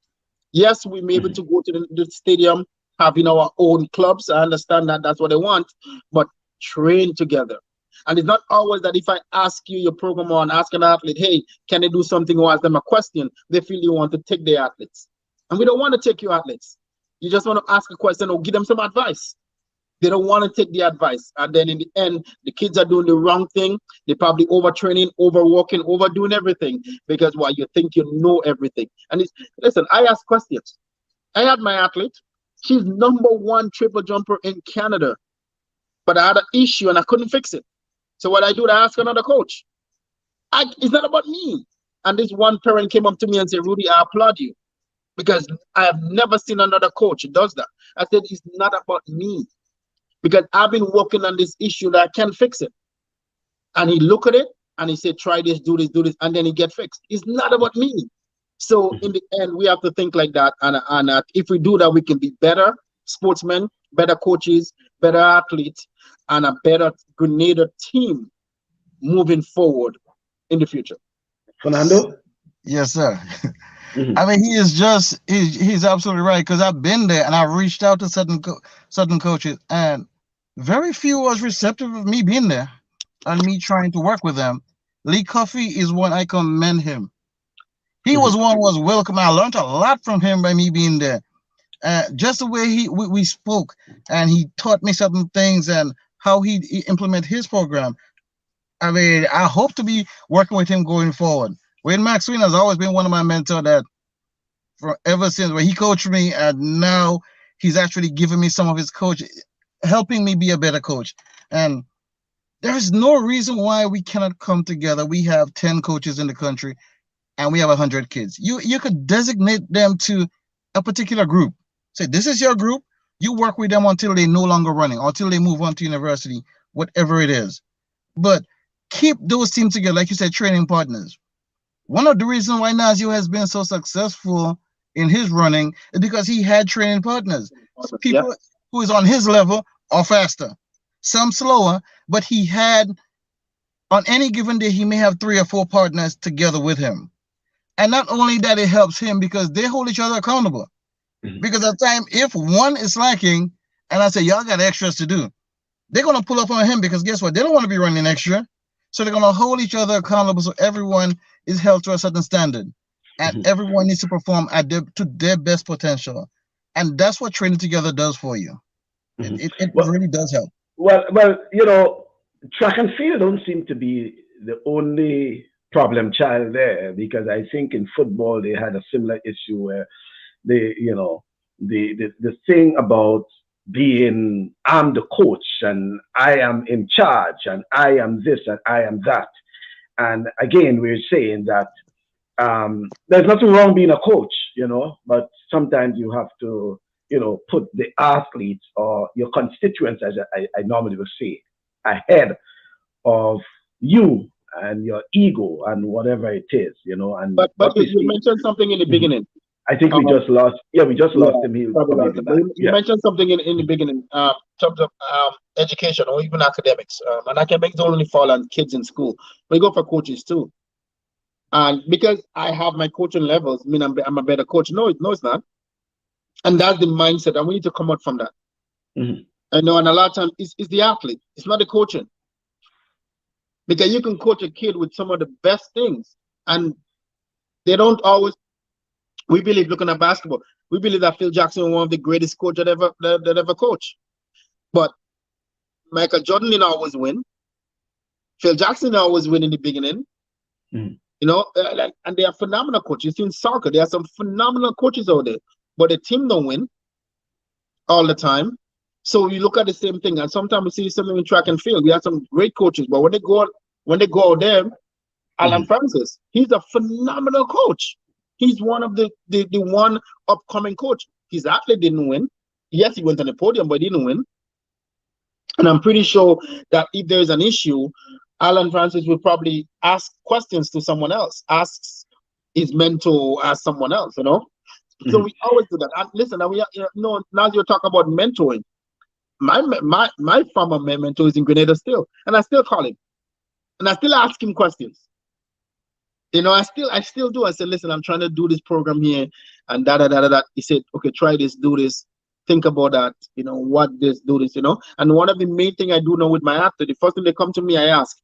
Yes, we may be able mhm. to go to the stadium, having our own clubs. I understand that that's what they want, but train together. And it's not always that if I ask you your program or ask an athlete, hey, can they do something or ask them a question, they feel you want to take their athletes. And we don't want to take your athletes. You just want to ask a question or give them some advice. They don't want to take the advice. And then in the end, the kids are doing the wrong thing. They're probably overtraining, overworking, overdoing everything because why you think you know everything. And it's listen, I ask questions. I had my athlete. She's number one triple jumper in Canada. But I had an issue and I couldn't fix it. So what I do, I ask another coach. It's not about me. And this one parent came up to me and said, Rudy, I applaud you because I have never seen another coach who does that. I said, it's not about me because I've been working on this issue that I can't fix it. And he looked at it and he said, try this, do this, and then it get fixed. It's not about me. So in Mhm. the end, we have to think like that. And if we do that, we can be better sportsmen, better coaches, better athletes, and a better Grenada team moving forward in the future. Fernando. yes, sir. Mhm. I mean, he is just he's absolutely right because I've been there and I've reached out to certain coaches and very few was receptive of me being there and me trying to work with them. Lee Coffey is one I commend him. He was Mhm. one who was welcome. I learned a lot from him by me being there. Just the way we spoke and he taught me certain things and how he implement his program. I mean, I hope to be working with him going forward. Wayne Maxwell has always been one of my mentors that from ever since when he coached me, and now he's actually giving me some of his coach, helping me be a better coach. And there is no reason why we cannot come together. We have 10 coaches in the country and we have 100 kids. You could designate them to a particular group. Say, this is your group. You work with them until they no longer running, until they move on to university, whatever it is. But keep those teams together, like you said, training partners. One of the reasons why Nazio has been so successful in his running is because he had training partners. Yeah. People who is on his level are faster, some slower, but he had on any given day he may have 3 or 4 partners together with him. And not only that, it helps him because they hold each other accountable. Mhm. Because at the time, if one is lacking, and I say y'all got extras to do, they're gonna pull up on him because guess what? They don't want to be running extra. So they're gonna hold each other accountable so everyone is held to a certain standard. And Mhm. everyone needs to perform at to their best potential. And that's what training together does for you. It, Mhm. it, it Well, really does help. well, track and field don't seem to be the only problem child there because I think in football they had a similar issue where they, the thing about being I'm the coach and I am in charge and I am this and I am that. And again, we're saying that there's nothing wrong being a coach, but sometimes you have to, put the athletes or your constituents, as I normally would say, ahead of you and your ego and whatever it is, and But what we you see. mentioned something in the Mhm. beginning. I think we Um, just lost. Yeah, we just yeah, lost him. He'll probably probably not. be But back. you Yeah. mentioned something in the beginning, in terms of education or even academics. And academics don't only fall on kids in school, but you go for coaches too. And because I have my coaching levels, I mean I'm a better coach. No, it's not. And that's the mindset. And we need to come out from that. Mhm. I know, and a lot of times it's the athlete, it's not the coaching. Because you can coach a kid with some of the best things, and they don't always. We believe, looking at basketball, we believe that Phil Jackson was one of the greatest coach that ever coached. But Michael Jordan didn't always win. Phil Jackson didn't always win in the beginning. Mhm. And they are phenomenal coaches. In soccer, there are some phenomenal coaches out there, but the team don't win all the time. So you look at the same thing, and sometimes we see something in track and field. We have some great coaches, but when they go out there, Alan Mhm. Francis, he's a phenomenal coach. He's one of the one upcoming coach. His athlete didn't win. Yes, he went on the podium, but he didn't win. And I'm pretty sure that if there's an issue, Alan Francis will probably ask questions to someone else, asks his mentor, ask someone else. So Mhm. we always do that. And listen, now now you're talking about mentoring. My former mentor is in Grenada still, and I still call him, and I still ask him questions. I still do. I said, listen, I'm trying to do this program here, and da da da da da. He said, okay, try this, do this, think about that. What this, do this. And one of the main thing I do now with my athlete, the first thing they come to me, I ask,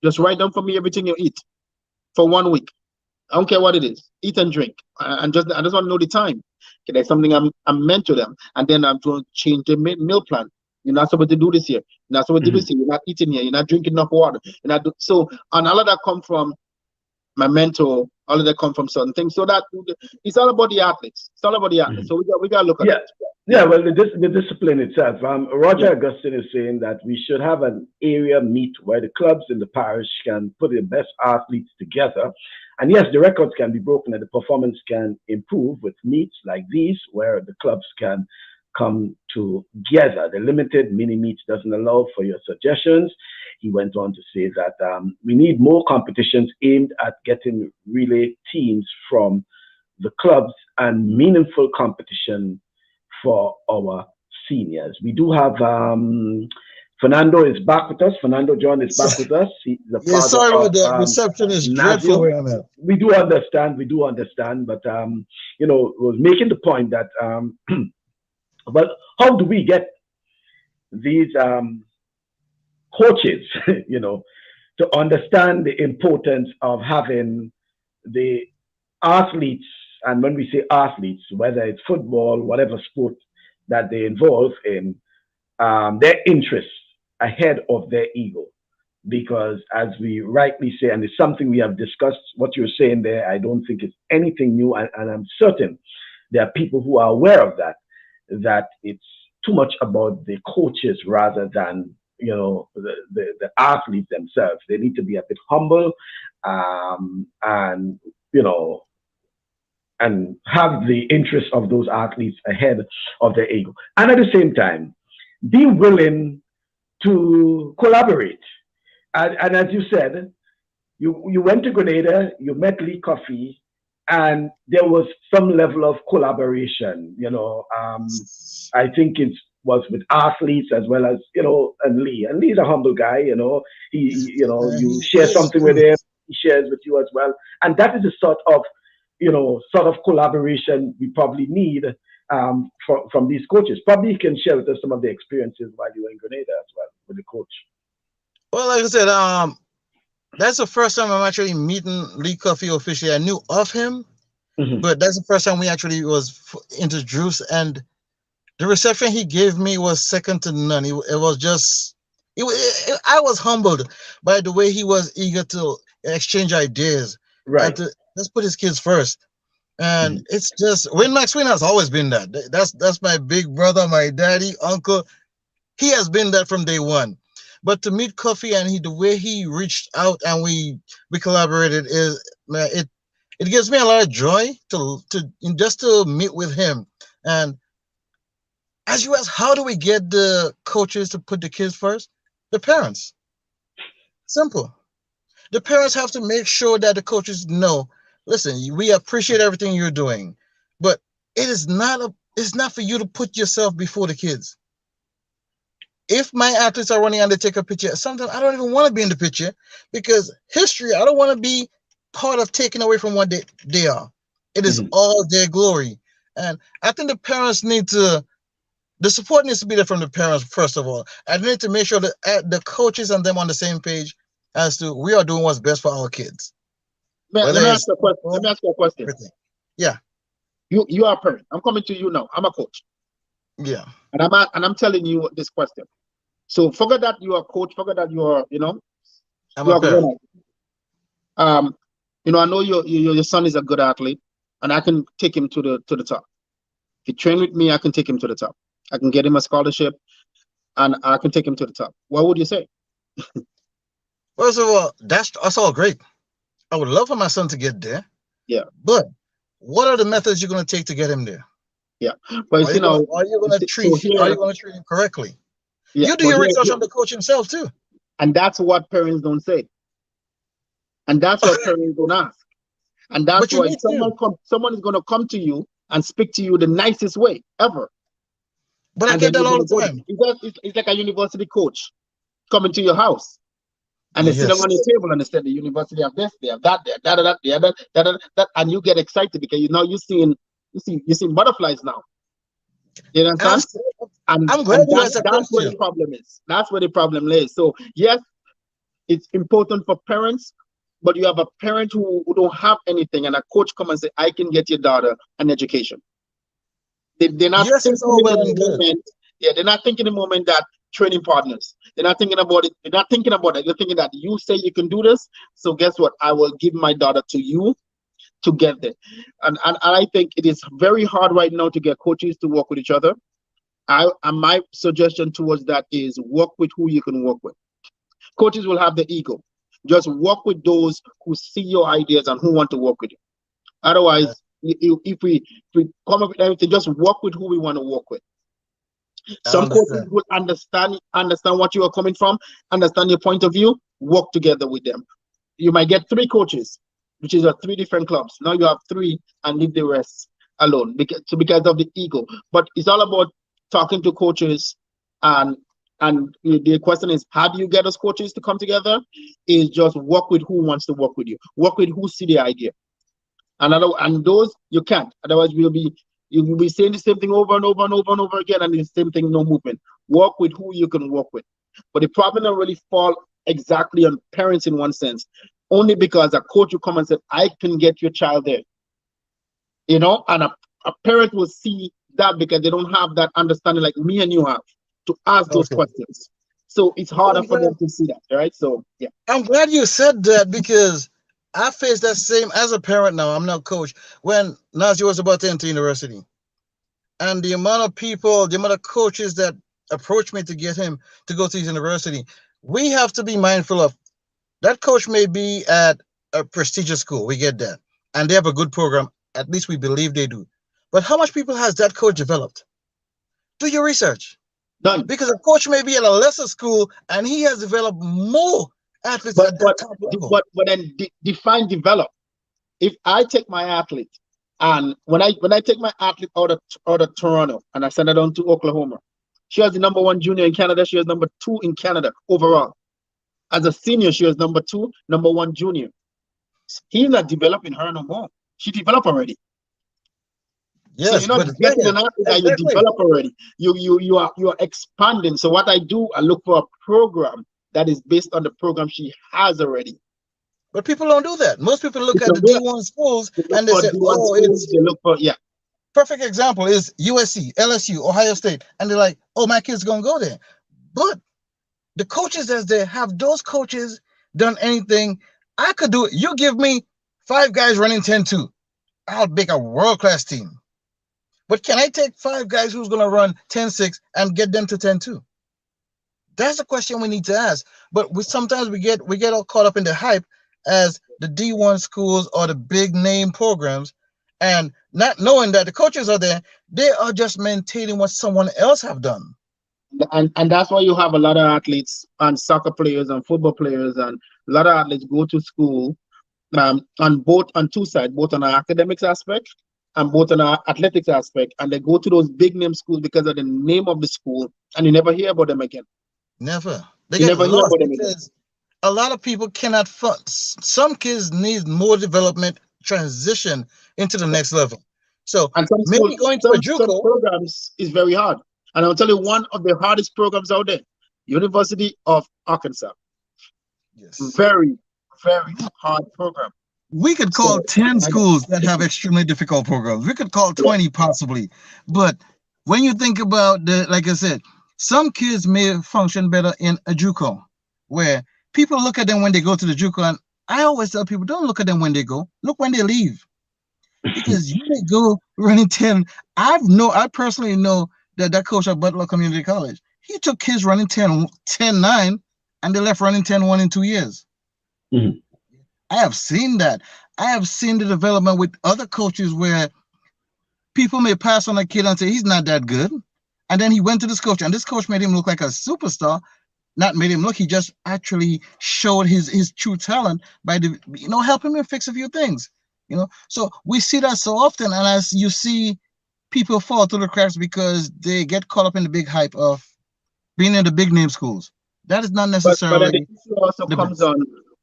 just write down for me everything you eat for 1 week. I don't care what it is. Eat and drink. I just want to know the time. Okay, there's something I'm meant to them. And then I'm going to change the meal plan. You're not supposed to do this here. You're not supposed to do this Mhm. here. You're not eating here. You're not drinking enough water. So, and all of that come from my mentor. All of that come from certain things. So that it's all about the athletes. It's all about the athletes. Mhm. So we got to look at Yeah. that. Yeah, Yeah. well, the discipline itself. Yeah. Roger Augustine is saying that we should have an area meet where the clubs in the parish can put the best athletes together. And yes, the records can be broken and the performance can improve with meets like these where the clubs can come together. The limited mini meets doesn't allow for your suggestions. He went on to say that we need more competitions aimed at getting relay teams from the clubs and meaningful competition for our seniors. We do have Fernando is back with us. Fernando John is So, back with us. He's the yeah, father sorry of about that. Reception is dreadful Nazio. where I'm at. We do understand. We do understand. But was making the point that but how do we get these coaches, to understand the importance of having the athletes, and when we say athletes, whether it's football, whatever sport that they involve in, their interests ahead of their ego. because as we rightly say, and it's something we have discussed, what you're saying there, I don't think it's anything new, and I'm certain there are people who are aware of that, that it's too much about the coaches rather than the athletes themselves. They need to be a bit humble, and you know and have the interests of those athletes ahead of their ego, and at the same time be willing to collaborate. And as you said, you went to Grenada, you met Lee Coffey, and there was some level of collaboration. I think it was with athletes as well as and Lee. And Lee's a humble guy. You share Yes, something with him, he shares with you as well, and that is the sort of collaboration we probably need from these coaches. Probably you can share with us some of the experiences while you were in Grenada as well with the coach. well, like I said, that's the first time I'm actually meeting Lee Coffey officially. I knew of him, Hmm. but that's the first time we actually was introduced, and the reception he gave me was second to none. It was just, I was humbled by the way he was eager to exchange ideas and Right. to let's put his kids first. And Hmm. it's just Win Maxwell has always been that. That's my big brother, my daddy, uncle. He has been that from day one. But to meet Coffee and the way he reached out and we collaborated is, man, it gives me a lot of joy to just to meet with him. And as you ask, how do we get the coaches to put the kids first? The parents. Simple. The parents have to make sure that the coaches know, listen, we appreciate everything you're doing, but it's not for you to put yourself before the kids. If my athletes are running and they take a picture, sometimes I don't even want to be in the picture because history, I don't want to be part of taking away from what they are. It is Hmm. all their glory. And I think the support needs to be there from the parents, first of all. I need to make sure that the coaches and them on the same page as to we are doing what's best for our kids, Let whether me ask it's you a question. Let me football, ask you a question. everything. Yeah, You are a parent. I'm coming to you now. I'm a coach, yeah. and I'm telling you this question. So forget that you are a coach. Forget that I'm you a are parent. grown. Um, I know your son is a good athlete, and I can take him to the top. If he train with me, I can take him to the top. I can get him a scholarship, and I can take him to the top. What would you say? First of all, that's all great. I would love for my son to get there, Yeah, but what are the methods you're going to take to get him there? yeah. But you see now, so Are here, you going to treat him correctly? yeah, You do but your research here, on the coach himself too. and that's what parents don't say, and that's what parents don't ask, and that's But you why need to. someone is going to come to you and speak to you the nicest way ever, But I and get then that you're all going to the go. time. It's like a university coach coming to your house. And they sit down Yes. on the table and they said the university have this, they have that, they have that, that, that, and you get excited because you see butterflies now. You And understand? And I'm glad and you that asked that that's where the question. problem is. That's where the problem lays. So yes, it's important for parents, but you have a parent who don't have anything, and a coach come and say, "I can get your daughter an education." They're not Yes, it's thinking all in well the and good. moment. Yeah, they're not thinking in the moment that training partners. They're not thinking about it. They're not thinking about it. They're thinking that you say you can do this. So guess what? I will give my daughter to you to get there. And I think it is very hard right now to get coaches to work with each other. And my suggestion towards that is work with who you can work with. Coaches will have the ego. Just work with those who see your ideas and who want to work with you. That- Otherwise, if we come up with everything, just work with who we want to work with. I Some coaches understand. will understand what you are coming from, understand your point of view, work together with them. You might get three coaches, which is three different clubs. Now you have three and leave the rest alone because of the ego. But it's all about talking to coaches, and the question is, how do you get those coaches to come together? Is just work with who wants to work with you, work with who see the idea. And those you can't. Otherwise, you'll be saying the same thing over and over and over and over again, and the same thing, no movement. Work with who you can work with. But the problem don't really fall exactly on parents in one sense, only because a coach will come and say, "I can get your child there," and a parent will see that because they don't have that understanding like me and you have to ask those Okay. questions. So it's harder I'm for glad, them to see that, right? So yeah. I'm glad you said that because I faced that same as a parent now. I'm not coach. When Nazi was about to enter university, and the amount of people, the amount of coaches that approached me to get him to go to his university, we have to be mindful of that coach may be at a prestigious school. We get that. And they have a good program. At least we believe they do. But how much people has that coach developed? Do your research. Done. Because a coach may be at a lesser school and he has developed more athletes But at that but top level. but then define develop. If I take my athlete and when I take my athlete out of Toronto and I send her down to Oklahoma, she has the number one junior in Canada. She has number two in Canada overall. As a senior, she was number two, number one junior. He's not developing her no more. She developed already. So Yes, you're not but getting an again, athlete that you exactly. develop already. You are expanding. So what I do, I look for a program that is based on the program she has already. But people don't do that. Most people look at Because the D1 schools they look and they for say, D1 oh, schools, it's they look for yeah. perfect example is USC, LSU, Ohio State. And they're like, oh, my kid's going to go there. But the coaches as there, have those coaches done anything? I could do it. You give me 5 guys running 10-2. I'll make a world-class team. But can I take 5 guys who's going to run 10-6 and get them to 10-2? That's the question we need to ask. But sometimes we get all caught up in the hype as the D1 schools or the big name programs, and not knowing that the coaches are there, they are just maintaining what someone else have done. And that's why you have a lot of athletes and soccer players and football players and a lot of athletes go to school on two sides, both on our academics aspect and both on our athletics aspect, and they go to those big name schools because of the name of the school, and you never hear about them again. Never. They You get never hear lost about them again. because a lot of people cannot fund. Some kids need more development transition into the next level. So And some maybe schools, going to a some JUCO. programs is very hard. And I'll tell you one of the hardest programs out there, University of Arkansas. Yes. Very, very hard program. We could call So 10 I know. schools that have extremely difficult programs. We could call Yeah. 20 possibly. But when you think about like I said, some kids may function better in a JUCO, where people look at them when they go to the JUCO. And I always tell people, don't look at them when they go, look when they leave. Because you may go running 10. I personally know that coach at Butler Community College, he took kids running 10-9, and they left running 10-1 in 2 years. Mhm. I have seen that. I have seen the development with other coaches where people may pass on a kid and say he's not that good. And then he went to this coach, and this coach made him look like a superstar. Not made him look, he just actually showed his true talent by helping him fix a few things. So we see that so often, and as you see people fall through the cracks because they get caught up in the big hype of being in the big name schools. That is not But then the necessarily issue also the comes best. on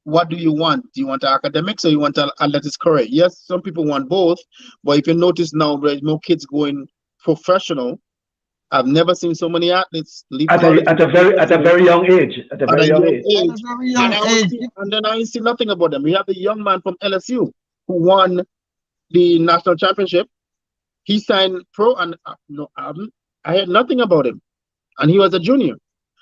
what do you want? Do you want academics or you want athletics career? Yes, some people want both, but if you notice now, there's more kids going professional. I've never seen so many athletes leave At a college at and a go very at a professional very young age. At a at very a young young age. At a age, very young age. and then I ain't see nothing about them. We have the young man from LSU who won the national championship. He signed pro, and no, I heard nothing about him, and he was a junior.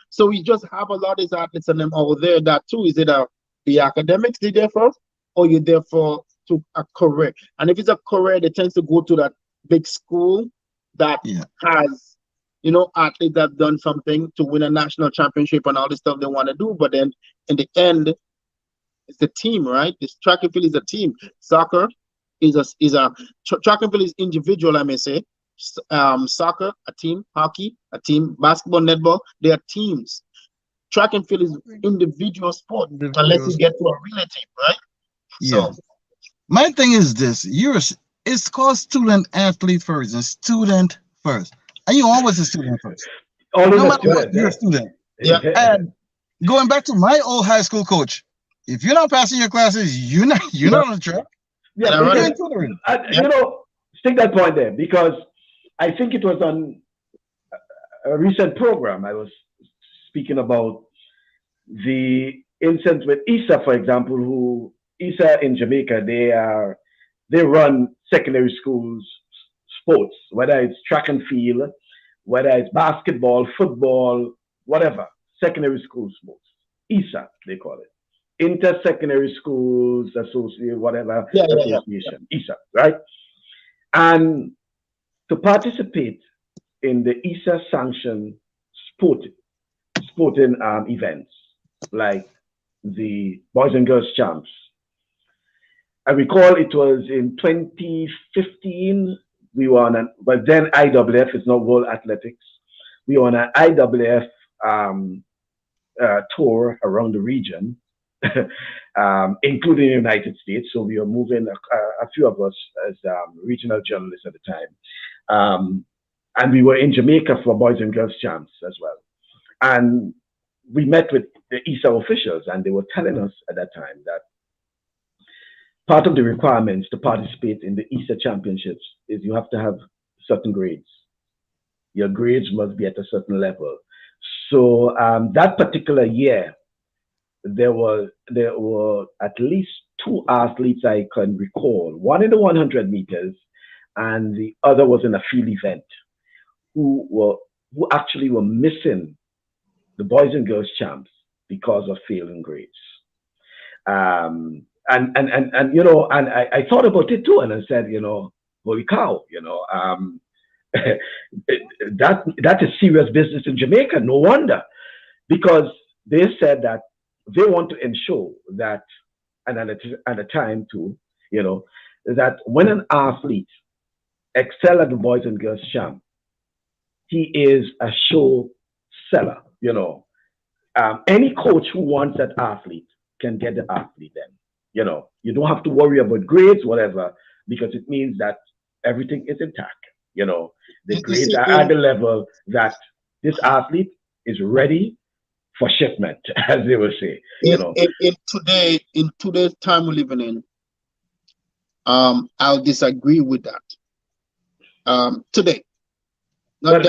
So we just have a lot of these athletes and them out there that too is either the academics they there for, or you're there for to a career. And if it's a career, they tend to go to that big school that Yeah. has, athletes that have done something to win a national championship and all this stuff they want to do. But then in the end, it's a team, right? This track and field is a team. Soccer is a track and field is individual, I may say. Soccer, a team. Hockey, a team. Basketball, netball, they are teams. Track and field is individual sport unless you Individuals. get to a relay team, right? Yeah. So My thing is this: it's called student athlete first and student first, and you're always a student first. Always No a matter what, student, you're a yeah. student. yeah, And going back to my old high school coach, if you're not passing your classes, you're yeah, not on the track. Yeah, and I run You're it. in tutoring. Yeah, stick that point there because I think it was on a recent program I was speaking about the instance with ISA, for example, who ISA in Jamaica, they run secondary schools sports, whether it's track and field, whether it's basketball, football, whatever. Secondary School Sports, ISA, they call it. Inter-Secondary Schools Association, whatever association, ISA, right? And to participate in the ISA sanctioned sporting events like the Boys and Girls Champs. I recall it was in 2015. We were on but then IWF is not World Athletics. We were on an IWF tour around the region, including the United States. So we were moving, a few of us as regional journalists at the time. And we were in Jamaica for Boys and Girls Champs as well. And we met with the ISA officials, and they were telling us at that time that part of the requirements to participate in the ISA championships is you have to have certain grades. Your grades must be at a certain level. So that particular year, there were at least two athletes I can recall, one in the 100 meters and the other was in a field event, who actually were missing the Boys and Girls Champs because of failing grades. And you know, and I thought about it too, and I said, you know, holy cow, you know, that is serious business in Jamaica. No wonder, because they said that they want to ensure that, and at a time too, you know, that when an athlete excel at the Boys and Girls Champ, he is a show seller. You know, any coach who wants that athlete can get the athlete. Then, you know, you don't have to worry about grades, whatever, because it means that everything is intact. You know, the grades are at the level that this athlete is ready for shipment, as they will say. You know, in today's time we're living in, I'll disagree with that. Today. And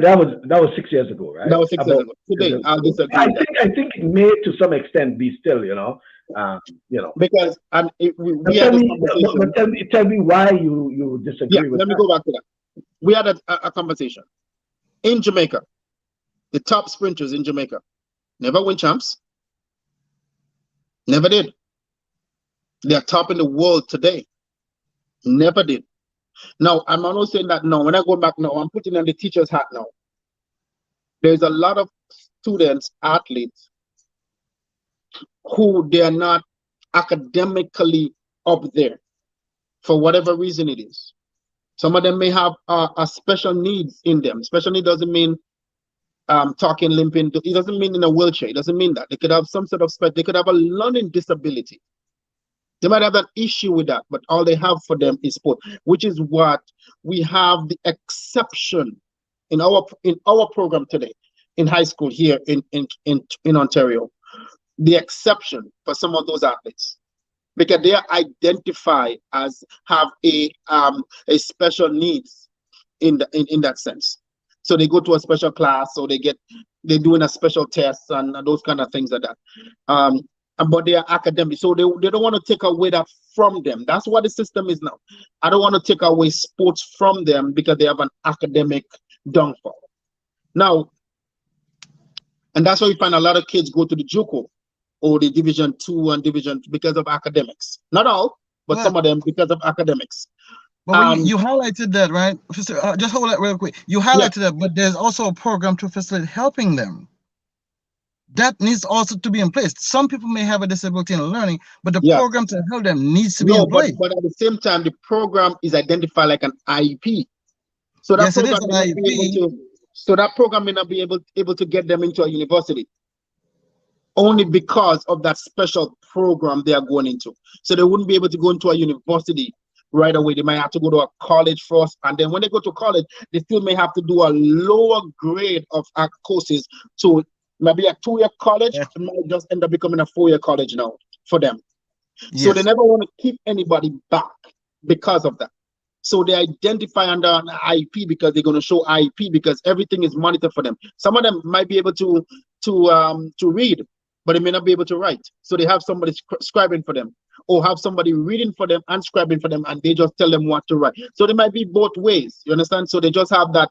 that was 6 years ago, right? That was 6 years ago. Today, I'll disagree. I think it may, to some extent, be still, you know, because we had this conversation. Tell me why you disagree with that. Let me go back to that. We had a conversation in Jamaica. The top sprinters in Jamaica never win champs. Never did. They are top in the world today. Never did. Now, I'm not saying that now. When I go back now, I'm putting on the teacher's hat now. There's a lot of students, athletes, who they are not academically up there for whatever reason it is. Some of them may have a special needs in them. Special need doesn't mean talking, limping. It doesn't mean in a wheelchair. It doesn't mean that. They could have some sort of they could have a learning disability. They might have an issue with that, but all they have for them is sport, which is what we have the exception in our program today in high school here in Ontario. The exception for some of those athletes, because they are identified as have a special needs in that sense. So they go to a special class, or they're doing a special test and those kind of things like that. But they are academic, so they don't want to take away that from them. That's what the system is now. I don't want to take away sports from them because they have an academic downfall. Now, and that's why you find a lot of kids go to the JUCO or the Division 2 and Division because of academics. Not all, but some of them because of academics. But you highlighted that, right? Just hold that real quick. You highlighted that, but there's also a program to facilitate helping them. That needs also to be in place. Some people may have a disability in learning, but the program to help them needs to be in place. But at the same time, the program is identified like an IEP. So that program may not be able to, so that program may not be able to get them into a university only because of that special program they are going into. So they wouldn't be able to go into a university right away. They might have to go to a college first, and then when they go to college, they still may have to do a lower grade of courses. So maybe a 2-year college might just end up becoming a 4-year college now for them. Yes. So they never want to keep anybody back because of that. So they identify under an IEP because they're going to show IEP because everything is monitored for them. Some of them might be able to read, but they may not be able to write. So they have somebody scribing for them, or have somebody reading for them and scribing for them, and they just tell them what to write. So they might be both ways. You understand? So they just have that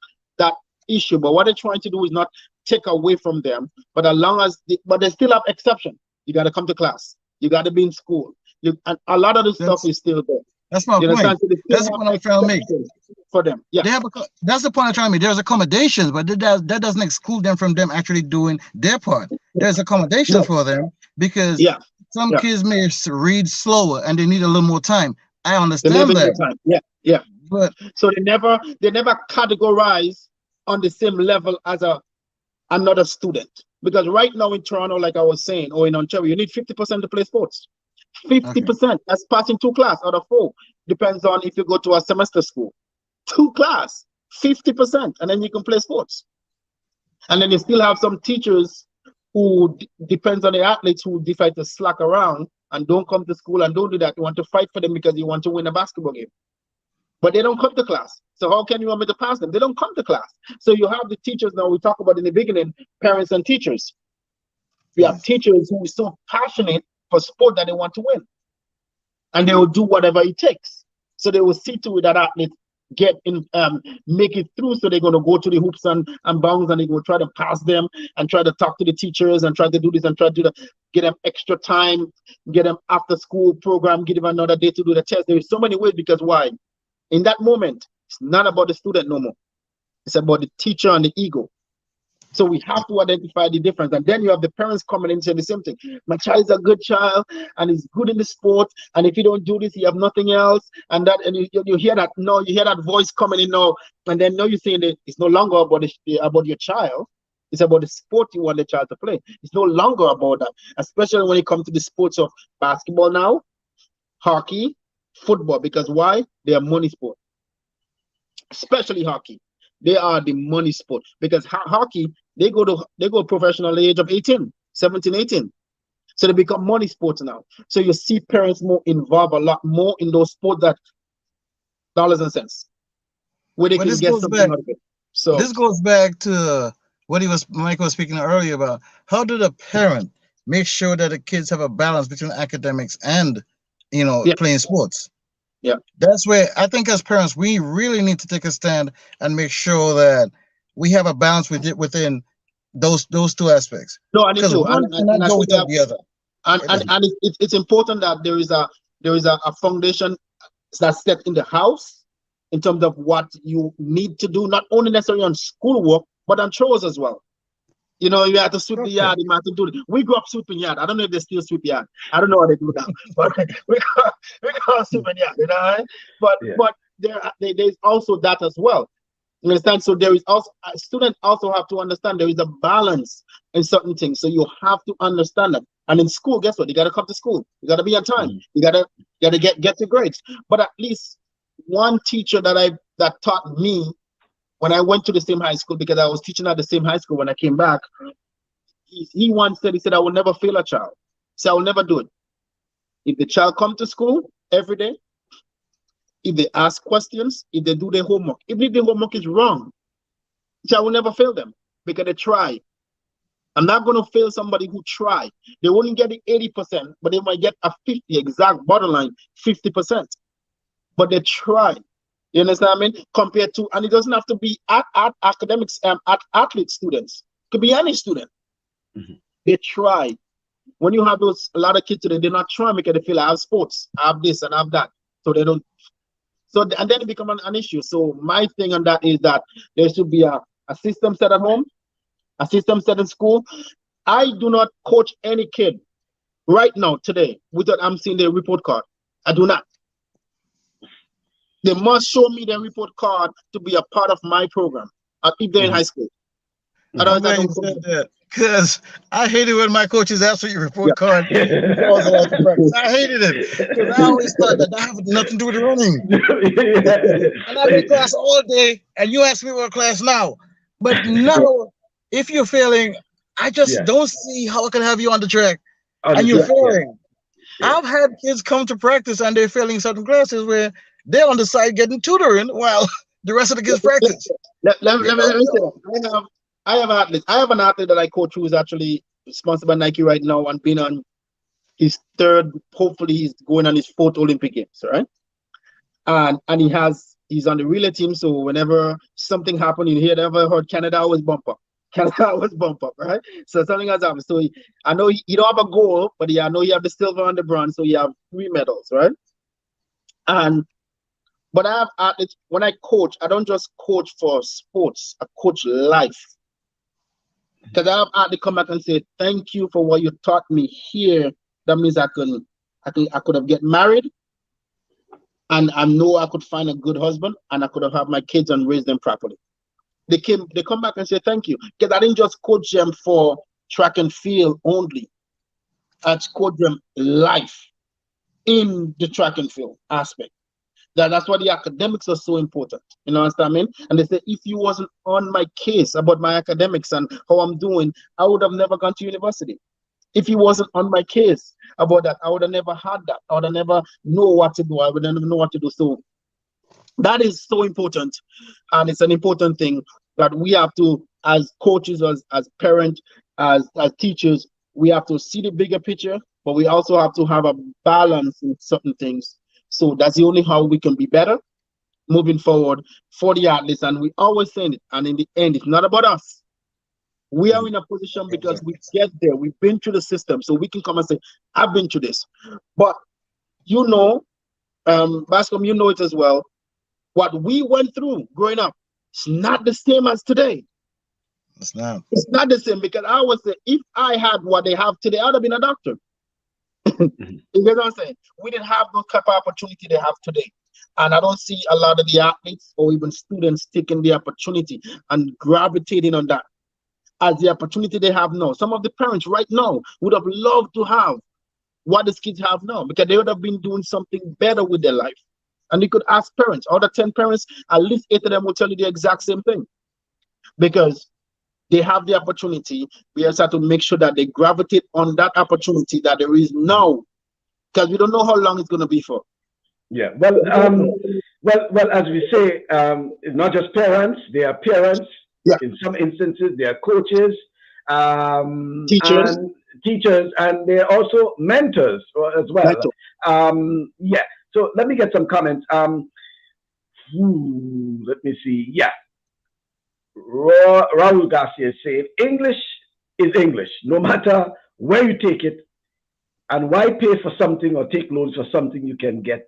issue. But what they're trying to do is not take away from them. But as long as but they still have exception. You got to come to class. You got to be in school. And a lot of the stuff is still there. That's my You point. understand? So they still That's the have point I'm trying to make. exceptions for them. Yeah. They have that's the point I'm trying to make. There's accommodations, but that doesn't exclude them from them actually doing their part. There's accommodations for them because Yeah. some Yeah. kids may read slower and they need a little more time. I They understand never that. get time. Yeah. Yeah. But So they never categorize on the same level as another student. Because right now in Toronto, like I was saying, or in Ontario, you need 50% to play sports. 50%. That's passing 2 class out of 4. Depends on if you go to a semester school. 2 class, 50%, and then you can play sports. And then you still have some teachers who depends on the athletes who decide to slack around and don't come to school and don't do that. You want to fight for them because you want to win a basketball game. But they don't come to class. So how can you want me to pass them? They don't come to class. So you have the teachers now, we talk about in the beginning, parents and teachers. We have teachers who are so passionate for sport that they want to win. And they will do whatever it takes. So they will see to it that athletes get in, make it through. So they're going to go to the hoops and bounds, and they will try to pass them and try to talk to the teachers and try to do this and try to do that. Get them extra time, get them after school program, give them another day to do the test. There is so many ways, because why? In that moment, it's not about the student no more. It's about the teacher and the ego. So we have to identify the difference. And then you have the parents coming in and saying the same thing. My child is a good child and he's good in the sport. And if you don't do this, you have nothing else. And that, and you hear that, no, you hear that voice coming in now. And then now you're saying that it's no longer about your child. It's about the sport you want the child to play. It's no longer about that, especially when it comes to the sports of basketball now, hockey, football. Because why? They are money sport, especially hockey. They are the money sport, because hockey, they go professional at the age of 18, 17, 18. So they become money sports now. So you see parents more involved, a lot more in those sports, that dollars and cents, where they but can this get goes something back. out of it. So This goes back to what Michael was speaking earlier about. How do the parent make sure that the kids have a balance between academics and yeah, playing sports? yeah. That's where I think as parents we really need to take a stand and make sure that we have a balance within those 2 aspects, No, and it because do, one and cannot I go think without the other. it's important that there is a foundation that's set in the house in terms of what you need to do, not only necessarily on schoolwork, but on chores as well. You know, you have to sweep the yard, you have to do it. We grew up sweeping yard. I don't know if they still sweep yard. I don't know how they do now, but we grew up sweeping yard, you know. But there's also that as well. You understand? So there is also, students also have to understand there is a balance in certain things. So you have to understand that. And in school, guess what? You gotta come to school. You gotta be on time. You gotta get your grades. But at least one teacher that taught me when I went to the same high school, because I was teaching at the same high school when I came back, he once said, he said, I will never fail a child. So I will never do it. If the child come to school every day, if they ask questions, if they do their homework, even if the homework is wrong, I will never fail them because they try. I'm not going to fail somebody who try. They won't get the 80%, but they might get a 50, exact borderline 50%. But they try. You understand what I mean? Compared to, and it doesn't have to be at academics, at athlete students. It could be any student. They try. When you have a lot of kids today, they're not trying because they feel I have sports, I have this and I have that. So they don't. So, and then it becomes an issue. So my thing on that is that there should be a system set at home, a system set in school. I do not coach any kid right now, today, without I'm seeing their report card. I do not. They must show me their report card to be a part of my program, if they're in high school. I'm glad you said that, because I hated when my coaches asked for your report Yeah. card before I was allowed to practice. I hated it because I always thought that had nothing to do with running. And I'm in class all day, and you ask me what class now. But now, if you're failing, I just don't see how I can have you on the track and you're failing. I've had kids come to practice and they're failing certain classes where they're on the side getting tutoring while the rest of the kids practice. Let me say that. I have an athlete that I coach who is actually sponsored by Nike right now and been on his 3rd, hopefully he's going on his 4th Olympic Games, right? And he's on the relay team, so whenever something happened, you heard Canada always bumper. can always bump up, right? So something has happened. So I know you don't have a goal, but yeah, I know you have the silver and the bronze, so you have 3 medals, right? And but I have athletes when I coach, I don't just coach for sports, I coach life. Because I have athletes come back and say, "Thank you for what you taught me here." That means I could have get married, and I know I could find a good husband, and I could have had my kids and raised them properly. They come back and say thank you because I didn't just coach them for track and field only. I coach them life in the track and field aspect. That's why the academics are so important. You know what I mean? And they say if you wasn't on my case about my academics and how I'm doing, I would have never gone to university. If he wasn't on my case about that, I would have never had that. I would have never know what to do. I would never know what to do. So that is so important, and it's an important thing that we have to, as coaches, as parents, as teachers, we have to see the bigger picture, but we also have to have a balance in certain things. So that's the only how we can be better moving forward for the athletes. And we always say it, and in the end, it's not about us. We are in a position because we get there. We've been through the system, so we can come and say, "I've been through this." But you know, Bascom, you know it as well. What we went through growing up, it's not the same as today. It's not. It's not the same because I was say, if I had what they have today, I'd have been a doctor. Mhm. You get what I'm saying? We didn't have those type of opportunity they have today. And I don't see a lot of the athletes or even students taking the opportunity and gravitating on that as the opportunity they have now. Some of the parents right now would have loved to have what these kids have now because they would have been doing something better with their life. And you could ask parents, out of 10 parents, at least 8 of them will tell you the exact same thing because they have the opportunity. We just have to make sure that they gravitate on that opportunity that there is now because we don't know how long it's going to be for. Yeah. Well. As we say, it's not just parents. They are parents. Yeah, In some instances, they are coaches, teachers, and teachers, and they're also mentors as well. mentor. Yeah. So let me get some comments. Let me see. Yeah. Raul Garcia is saying English is English, no matter where you take it, and why pay for something or take loans for something you can get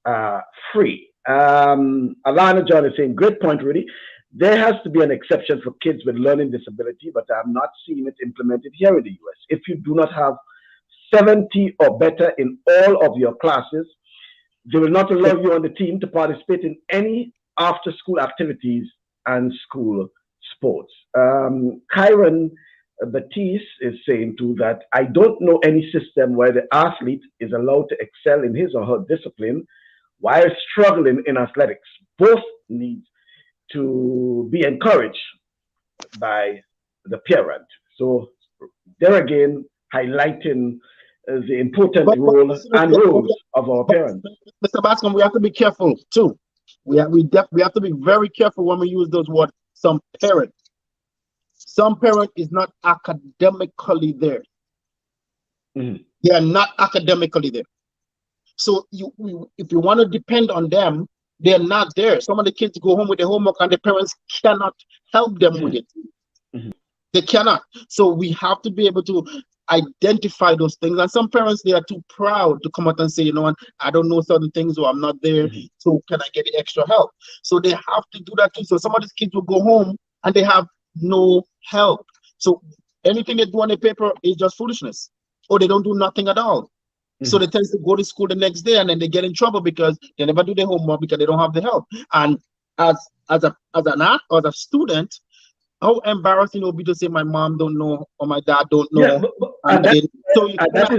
uh, free. Alana John is saying, great point, Rudy. There has to be an exception for kids with learning disability, but I'm not seeing it implemented here in the US. If you do not have 70 or better in all of your classes, they will not allow you on the team to participate in any after school activities and school sports. Kyron Batiste is saying too that I don't know any system where the athlete is allowed to excel in his or her discipline while struggling in athletics. Both need to be encouraged by the parent. So there again, highlighting the important But role and roles of our but parents. Mr. Bascom, we have to be careful too. We have to be very careful when we use those words. Some parent is not academically there. Mhm. They are not academically there. So if you want to depend on them, they're not there. Some of the kids go home with their homework and the parents cannot help them with Mhm. it. Mhm. They cannot. So we have to be able to identify those things. And some parents, they are too proud to come out and say, you know what, I don't know certain things or I'm not there. Mhm. So can I get the extra help? So they have to do that too. So some of these kids will go home and they have no help. So anything they do on the paper is just foolishness. Or they don't do nothing at all. So Mhm. they tend to go to school the next day and then they get in trouble because they never do their homework because they don't have the help. And as as a student, how embarrassing it would be to say my mom don't know or my dad don't Yeah, know, and they, so you and cannot.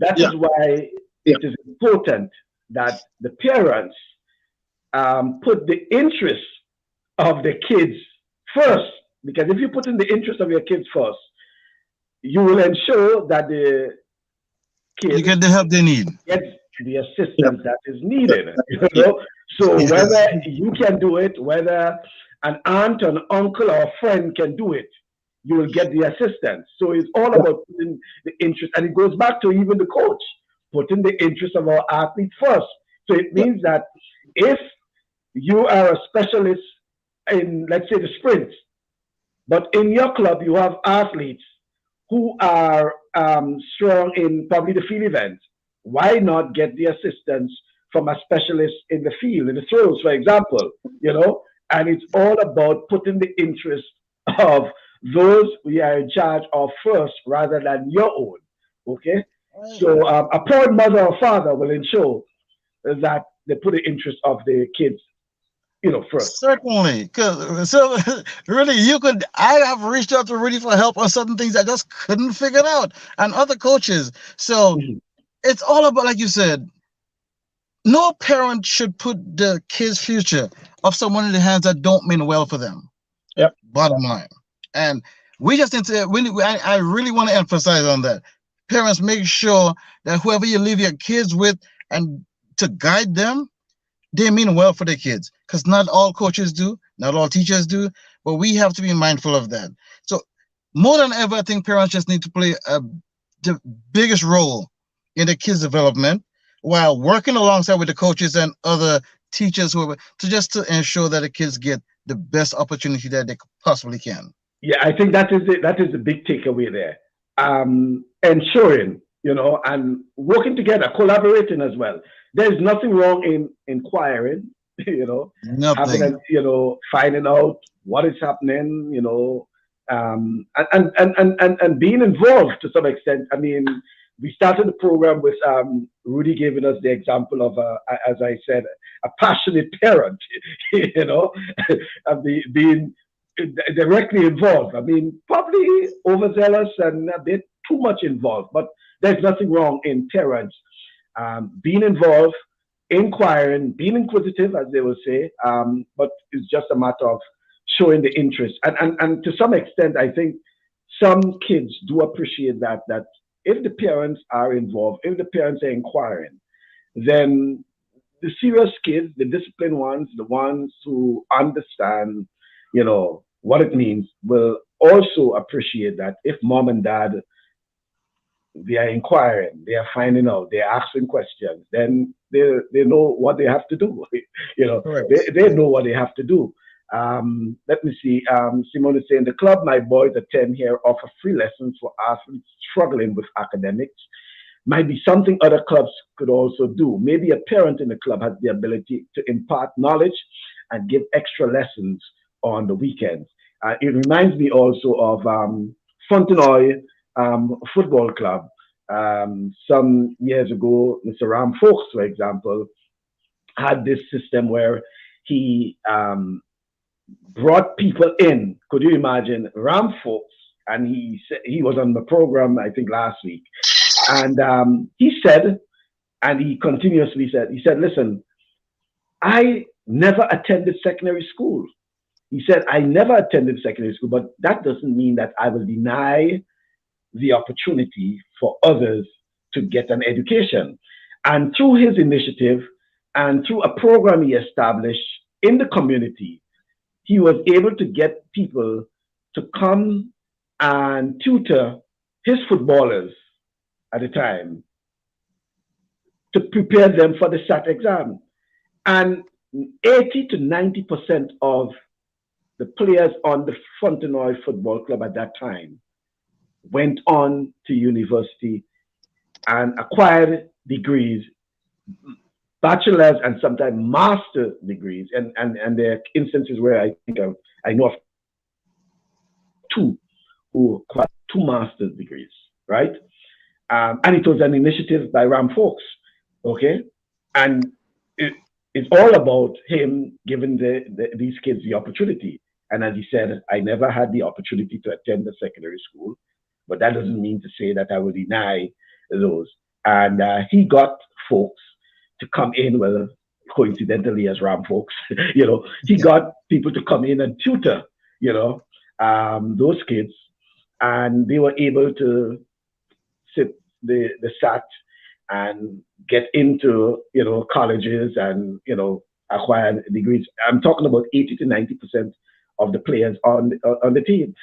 that Yeah, is why yeah, it is important that the parents put the interests of the kids first. Because if you put in the interest of your kids first, you will ensure that the You kid get the help they need. gets the yeah, assistance that is yeah, needed. yeah, So Yes. whether you can do it, whether an aunt, an uncle, or a friend can do it, you will get the assistance. So it's all yeah, about putting the interest, and it goes back to even the coach putting the interest of our athlete first. So it yeah, means that if you are a specialist in, let's say, the sprint, But in your club, you have athletes who are strong in probably the field events. Why not get the assistance from a specialist in the field, in the throws, for example? You know, and it's all about putting the interest of those we are in charge of first rather than your own. Okay, so a proud mother or father will ensure that they put the interest of the kids, first. Certainly, cause so really, you could. I have reached out to Rudy for help on certain things I just couldn't figure it out, and other coaches. So Mhm. it's all about, like you said, no parent should put the kid's future of someone in the hands that don't mean well for them. Yep. Bottom line, and we just need to. I really want to emphasize on that. Parents, make sure that whoever you leave your kids with and to guide them, they mean well for their kids, because not all coaches do, not all teachers do, but we have to be mindful of that. So more than ever, I think parents just need to play the biggest role in the kids' development while working alongside with the coaches and other teachers who to ensure that the kids get the best opportunity that they possibly can. Yeah, I think that is the big takeaway there. Ensuring, and working together, collaborating as well. There's nothing wrong in inquiring, having Nothing. finding out what is happening, and being involved to some extent. I mean, we started the program with Rudy giving us the example of, as I said, a passionate parent, you know, being directly involved. I mean, probably overzealous and a bit too much involved, but there's nothing wrong in parents being involved, inquiring, being inquisitive, as they will say, but it's just a matter of showing the interest. And to some extent, I think some kids do appreciate that if the parents are involved, if the parents are inquiring, then the serious kids, the disciplined ones, the ones who understand, what it means, will also appreciate that if mom and dad, they are inquiring, they are finding out, they are asking questions, then they know what they have to do. Correct. They know what they have to do. Let me see. Simone is saying the club my boys attend here offer free lessons for athletes struggling with academics. Might be something other clubs could also do. Maybe a parent in the club has the ability to impart knowledge and give extra lessons on the weekends. It reminds me also of Fontenoy Football Club. Some years ago, Mr. Ram Folks, for example, had this system where he brought people in. Could you imagine Ram Folks? And he was on the program, I think, last week. And he said, and he continuously said, listen, I never attended secondary school. He said, I never attended secondary school, but that doesn't mean that I will deny the opportunity for others to get an education. And through his initiative and through a program he established in the community, he was able to get people to come and tutor his footballers at the time to prepare them for the SAT exam. And 80 to 90% of the players on the Fontenoy Football Club at that time went on to university and acquired degrees, bachelor's and sometimes master degrees. And there are instances where I think I know of two who acquired two master's degrees, right? And it was an initiative by Ram Folks, okay? And it's all about him giving these kids the opportunity. And as he said, I never had the opportunity to attend a secondary school, but that doesn't mean to say that I will deny those. And he got folks to come in, well, coincidentally as Ram Folks, he got people to come in and tutor, those kids, and they were able to sit the SAT and get into colleges and acquire degrees. I'm talking about 80 to 90% of the players on the team.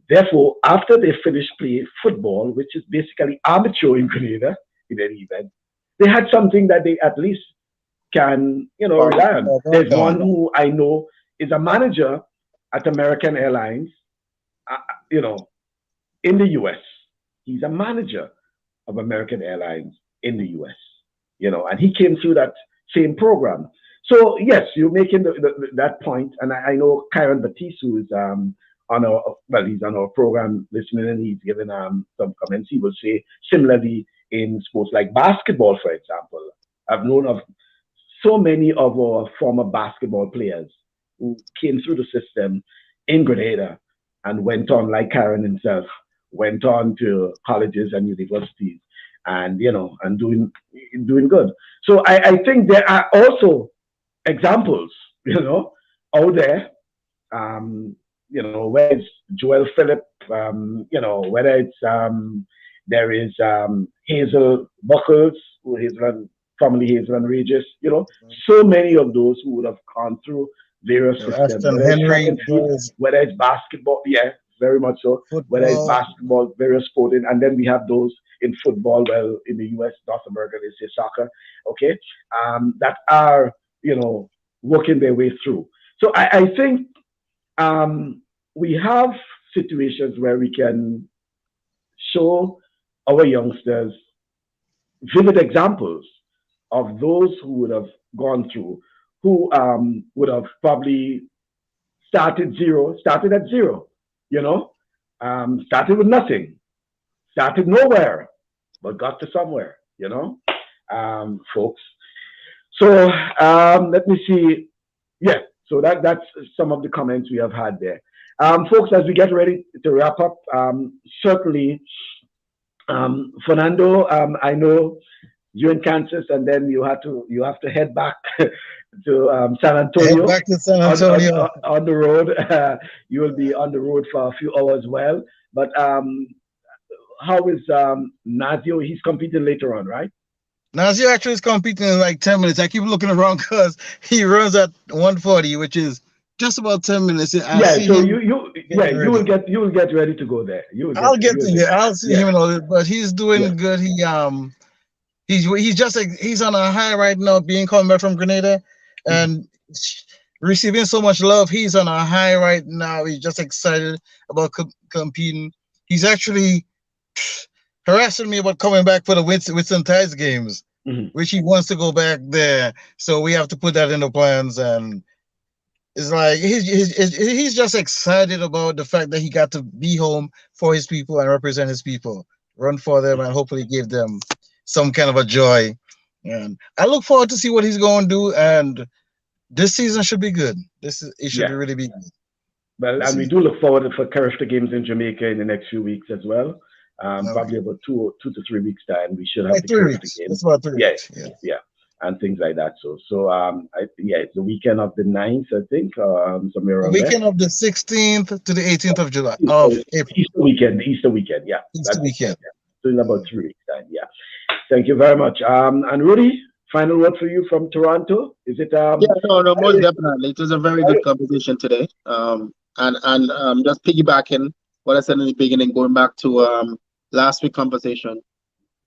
Therefore, after they finish playing football, which is basically amateur in Grenada in any event, they had something that they at least can rely on. There's one who I know is a manager at American Airlines, you know, in the US. He's a manager of American Airlines in the US, and he came through that same program. So yes, you're making that point, and I know Kyron Batiste, who is on our he's on our program listening, and he's given some comments. He will say similarly in sports like basketball, for example. I've known of so many of our former basketball players who came through the system in Grenada and went on, like Karen himself, went on to colleges and universities, and and doing good. So I think there are also examples, out there. Whether it's Joel Phillip, whether it's there is Hazel Buckles, who Hazel and formerly Hazel and Regis, so many of those who would have gone through various systems, Ashton whether it's track Henry, and field, whether it's basketball, yeah, very much so, whether it's football. basketball, various sporting, and then we have those in football, well, in the US, North America, they say soccer, okay, that are, working their way through. So I think we have situations where we can show our youngsters vivid examples of those who would have gone through, who would have probably started at zero, started with nothing, started nowhere, but got to somewhere, folks. So let me see. Yeah, so that's some of the comments we have had there. Folks, as we get ready to wrap up, certainly, Fernando, I know you're in Kansas, and then you have to head back to San Head Antonio back to San on, Antonio. on the road. You will be on the road for a few hours, well. But how is Nazio? He's competing later on, right? Nazir actually is competing in like 10 minutes. I keep looking around because he runs at 140, which is just about 10 minutes. I Yeah. see So him you getting you will ready. get ready to go there. I'll You get will to get here. I'll see yeah him in a little, but he's yeah. doing good. He's just like he's on a high right now, being coming back from Grenada Mhm. and receiving so much love. He's on a high right now. He's just excited about competing. He's actually harassing me about coming back for the Winston Tides games, Mhm. which he wants to go back there. So we have to put that in the plans. And it's like he's just excited about the fact that he got to be home for his people and represent his people, run for them, and hopefully give them some kind of a joy. And I look forward to see what he's going to do. And this season should be good. It should Yeah. really be good Well, this and we season. do look forward for character games in Jamaica in the next few weeks as well. Okay, Probably about 2 to 3 weeks time, we should have like the three character weeks. games. That's about three Yeah, weeks. Yeah. yeah, and things like that. Yeah, it's the weekend of the 9th, I think, somewhere The around there. weekend of the 16th to the 18th of July Oh, of April. Easter weekend, yeah, It's that's the it. weekend. Yeah. So in about 3 weeks time, yeah. Thank you very much. And Rudy, final word for you from Toronto. Is it Yeah, no, no, by the most way, definitely. It was a very by good the- conversation today. And just piggybacking what I said in the beginning, going back to last week conversation.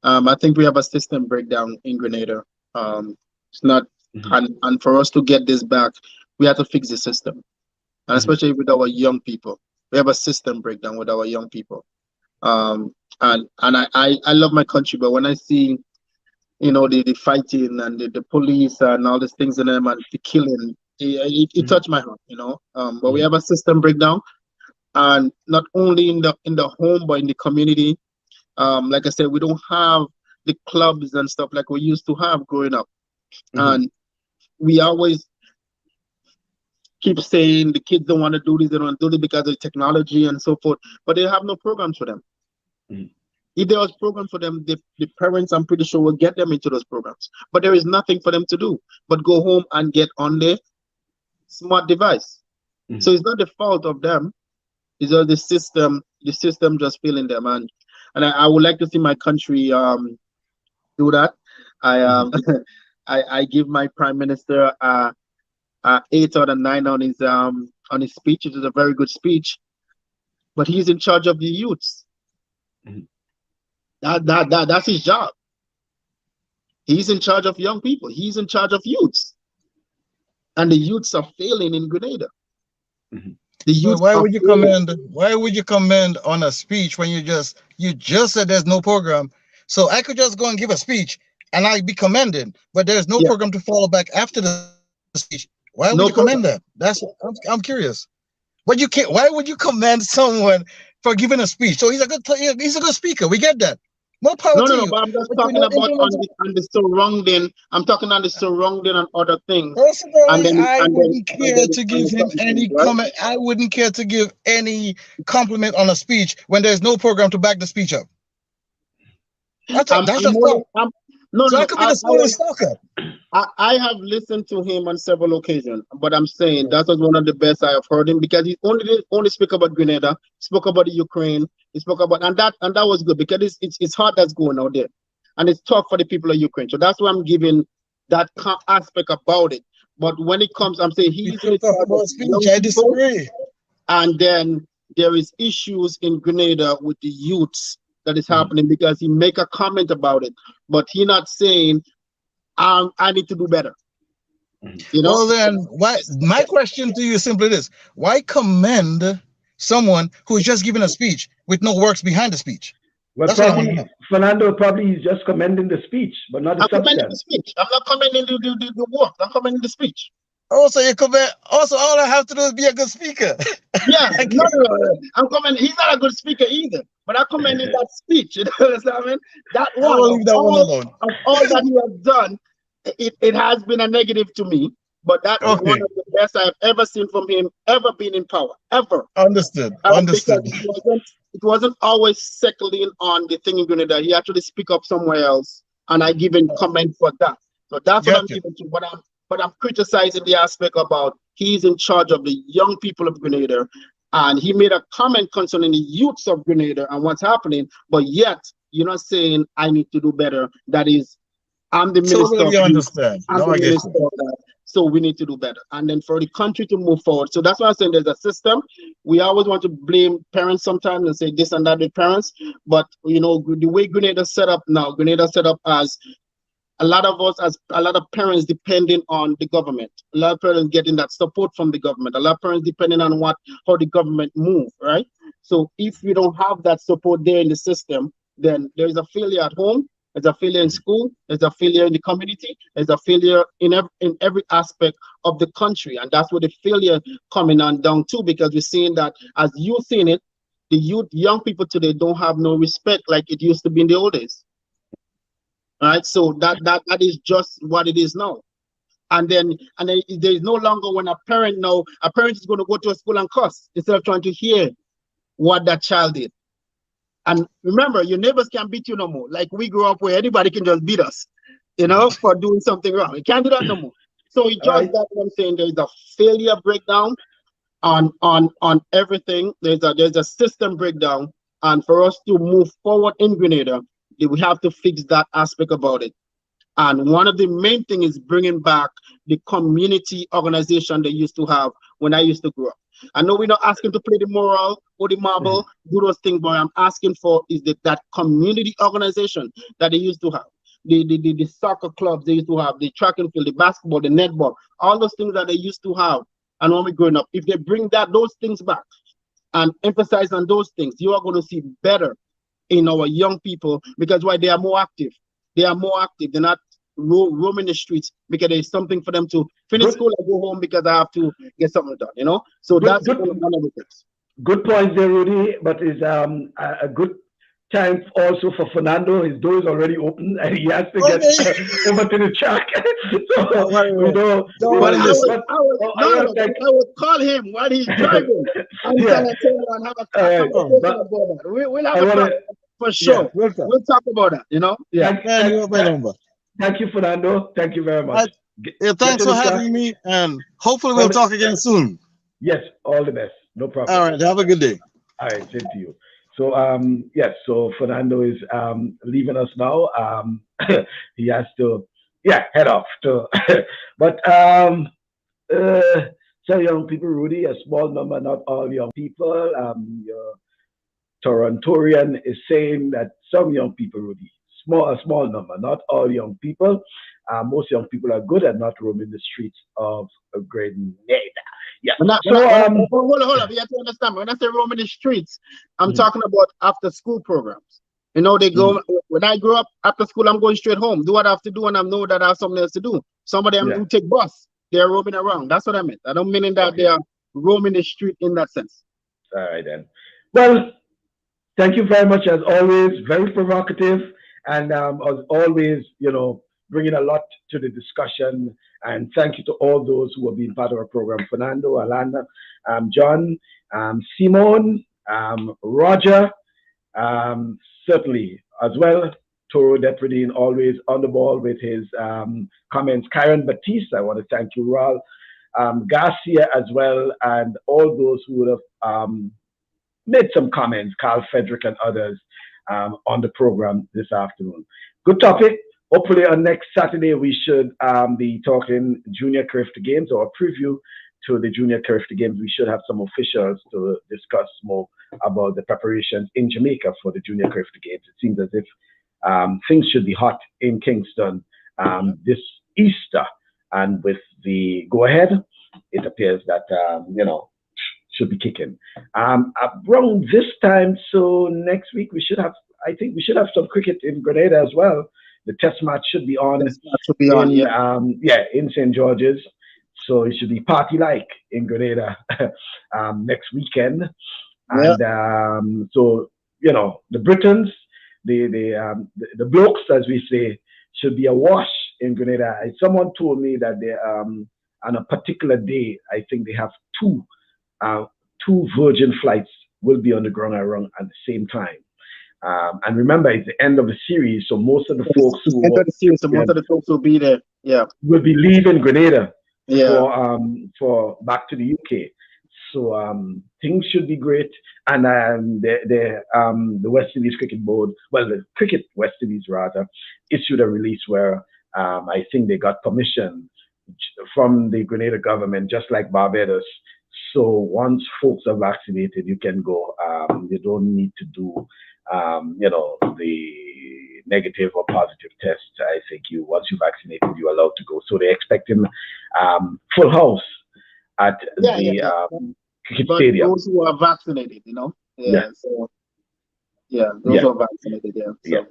I think we have a system breakdown in Grenada. It's not, Mhm, and for us to get this back, we have to fix the system, and mhm, especially with our young people, we have a system breakdown with our young people. Um, and I love my country, but when I see the fighting and the police and all these things in them and the killing, it mhm, touched my heart. But we mhm, have a system breakdown, and not only in the home but in the community. Like I said, we don't have the clubs and stuff like we used to have growing up, mhm, and we always keep saying the kids don't want to do this, they don't want to do it because of technology and so forth, but they have no programs for them. mhm, If there was programs for them, the parents, I'm pretty sure, will get them into those programs. But there is nothing for them to do but go home and get on their smart device. mhm, So it's not the fault of them. It's just the system just failing them. And I would like to see my country do that. I mhm. I give my prime minister 8 out of 9 on his speech. It is a very good speech, but he's in charge of the youths. Mhm. That's his job. He's in charge of young people. He's in charge of youths, and the youths are failing in Grenada. Mhm. The But youth why are would you failing. commend? Why would you commend on a speech when you just said there's no program? So I could just go and give a speech and I'd be commended, but there's no Yeah, program to follow back after the speech. Why would you commend no that? program. I'm curious. But you can't. Why would you commend someone for giving a speech? So he's a good speaker. We get that. More power No, to no, no. you. But I'm just But you're talking not about implementing. on the surrounding. I'm talking on the surrounding and other things, and Personally, then I and then wouldn't and care then to and give the him certain things, any right? comment. I wouldn't care to give any compliment on a speech when there's no program to back the speech up. That's I'm just more fact. than no, So no, I no. could be the smallest stalker. I have listened to him on several occasions, but I'm saying that was one of the best I have heard him because he only spoke about Grenada, spoke about the Ukraine, he spoke about and that was good because it's hard that's going out there, and it's tough for the people of Ukraine. So that's why I'm giving that aspect about it. But when it comes, I'm saying We he's in still the talk charge of about speech. young I people, disagree. and then there is issues in Grenada with the youths that is Mhm. happening because he make a comment about it, but he not saying I need to do better. Mhm. You know, Well, then, why? My question to you is simply this: why commend someone who is just giving a speech with no works behind the speech? Well, That's what I want to probably know. Fernando probably is just commending the speech, but not the I'm commending the substance. speech. I'm not commending the work. I'm commending the speech. Also, you comment. Also, all I have to do is be a good speaker. Yeah, I no, can't- no, no, no. I'm commending. He's not a good speaker either, but I'm commending that speech. You know what I mean? That I one will leave that one alone. of all that he has done, it has been a negative to me. But that is one Okay, of the best I've ever seen from him, ever been in power, ever. understood. Because Understood. it wasn't always settling on the thing in Grenada. He actually speak up somewhere else, and I give him comment for that. So that's what I'm Gotcha. giving to. But I'm criticizing the aspect about he's in charge of the young people of Grenada, and he made a comment concerning the youths of Grenada and what's happening. But yet you're not saying I need to do better. That is, I'm the minister of Totally youth. understand. I'm Now the I get minister you. of that. So we need to do better. And then for the country to move forward. So that's why I'm saying there's a system. We always want to blame parents sometimes and say this and that with parents. But the way Grenada set up now, Grenada set up as a lot of us, as a lot of parents depending on the government. A lot of parents getting that support from the government. A lot of parents depending on how the government move, right? So if we don't have that support there in the system, then there's a failure at home, there's a failure in school, there's a failure in the community, there's a failure in every aspect of the country. And that's where the failure coming on down too, because we're seeing that as you seeing it, the young people today don't have no respect like it used to be in the old days. Right? So that is just what it is now. And then there's no longer when a parent is going to go to a school and cuss instead of trying to hear what that child did. And remember, your neighbors can't beat you no more. Like we grew up where anybody can just beat us, for doing something wrong. You can't do that no more. So it All just right. that what I'm saying. There's a failure breakdown on everything. There's a system breakdown, and for us to move forward in Grenada, we have to fix that aspect about it. And one of the main thing is bringing back the community organization they used to have when I used to grow up. I know we're not asking to play the moral or the Mhm. marble, do those things, but I'm asking for is that community organization that they used to have. The soccer clubs they used to have, the track and field, the basketball, the netball, all those things that they used to have. And when we're growing up, if they bring those things back and emphasize on those things, you are going to see better in our young people because why they are more active. They are more active. They're not roaming the streets because there's something for them to finish Good, school and go home because I have to get something done. So good, that's good, one of the things. good points there, Rudy. But is a good time also for Fernando. His door is already open, and he has to get Okay. over to the track. So Don't worry, man. Don't But worry. I was, Listen. But I was I no, no, want no. to But thank. I would call him while he's driving and Yeah. tell him and have a All right. Oh, conversation But about that. We'll have I a want talk to. for Yeah. sure. welcome. We'll talk about that. Yeah. Man, you have my number. Thank you, Fernando. Thank you very much. Right. Get, Yeah, get thanks to for the track. having me, and hopefully All we'll the, talk again soon. yes, all the best. No All problem. right. Have a good day. All right, same to you. So yes, so Fernando is leaving us now. He has to head off to but uh so young people, Rudy, a small number, not all young people. Your Torontorian is saying that some young people, Rudy, a small number, not all young people. Most young people are good at not roaming the streets of Grenada. Yes. So hold on. You have to understand. When I say roaming the streets, I'm mm, talking about after school programs. You know, they mm, go when I grew up after school, I'm going straight home. Do what I have to do, and I know that I have something else to do. Some of them yeah. who take bus, they're roaming around. That's what I meant. I don't mean in that they Okay. are roaming the street in that sense. All right then. Well, thank you very much as always. Very provocative, and as always, bringing a lot to the discussion. And thank you to all those who have been part of our program: Fernando, Alana, John, Simone, Roger, certainly as well. Toro Depredine always on the ball with his comments. Karen Batiste, I want to thank you, Ral. Garcia as well, and all those who would have made some comments, Carl Frederick and others, on the program this afternoon. Good topic. Hopefully, on next Saturday, we should be talking Junior Carifta Games or a preview to the Junior Carifta Games. We should have some officials to discuss more about the preparations in Jamaica for the Junior Carifta Games. It seems as if things should be hot in Kingston this Easter. And with the go ahead, it appears that, should be kicking. Around this time, so next week I think we should have some cricket in Grenada as well. The test match should be on Yes, that should be on. in Yeah. in St. George's, so it should be party like in Grenada next weekend. Yeah. And so the Britons, the blokes, as we say, should be awash in Grenada. Someone told me that they on a particular day, I think they have uh, two Virgin flights will be on the ground around at the same time. And remember, it's the end of the series, so most of the folks who Enter the series, so yeah, most of the folks will be there. Yeah. will be leaving Grenada Yeah. for back to the UK. So things should be great. And the West Indies Cricket Board, well, the Cricket West Indies rather, issued a release where I think they got permission from the Grenada government, just like Barbados. So once folks are vaccinated, you can go. You don't need to do, the negative or positive test. I think once you're vaccinated, you're allowed to go. So they're expecting full house at Yeah. the Yeah. cricket But stadium. those who are vaccinated, Yeah. Yeah, So those yeah, who are vaccinated. Yeah. yeah.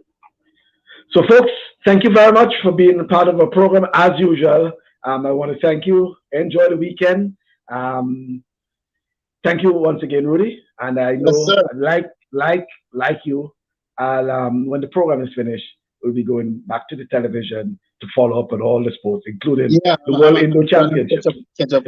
So So, folks, thank you very much for being a part of our program as usual. I want to thank you. Enjoy the weekend. Um, Thank you once again, Rudy. And I yes, know, sir. like you, when the program is finished, we'll be going back to the television to follow up on all the sports, including Yeah. the World Indo Trying to Championships. catch up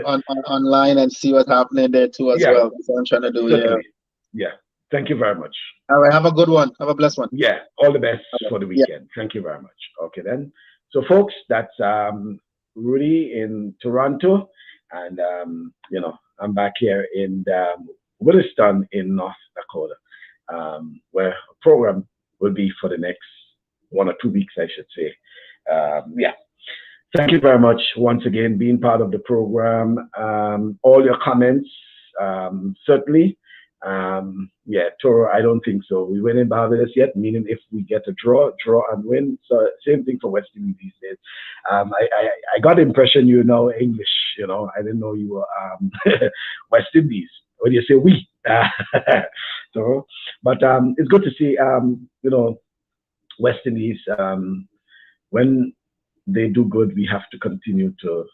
online and see what's happening there too as Yeah, well. That's what I'm trying to do. Yeah. certainly. Yeah. Thank you very much. All right. Have a good one. Have a blessed one. Yeah. All the best Okay. for the Yeah. weekend. Thank you very much. Okay, then. So, folks, that's Rudy in Toronto. And, I'm back here in Williston in North Dakota, where a program will be for the next 1 or 2 weeks, I should say. Yeah. Thank you very much once again being part of the program. All your comments, certainly. Yeah, Toro, I don't think so. We win in Barbados yet, meaning if we get a draw and win. So same thing for West Indies these days. I got the impression you know English. I didn't know you were West Indies. When you say we, so, but it's good to see West Indies. When they do good, we have to continue to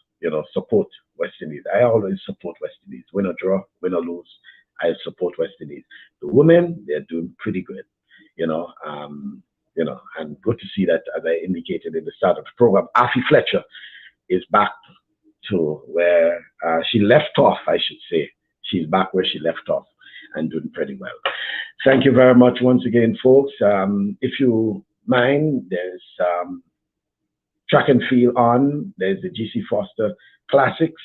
support West Indies. I always support West Indies. Win or draw, win or lose, I support West Indies. The women, they're doing pretty good, and good to see that, as I indicated in the start of the program, Afi Fletcher is back to where she left off, I should say. She's back where she left off and doing pretty well. Thank you very much once again, folks. If you mind, there's track and field on. There's the GC Foster Classics.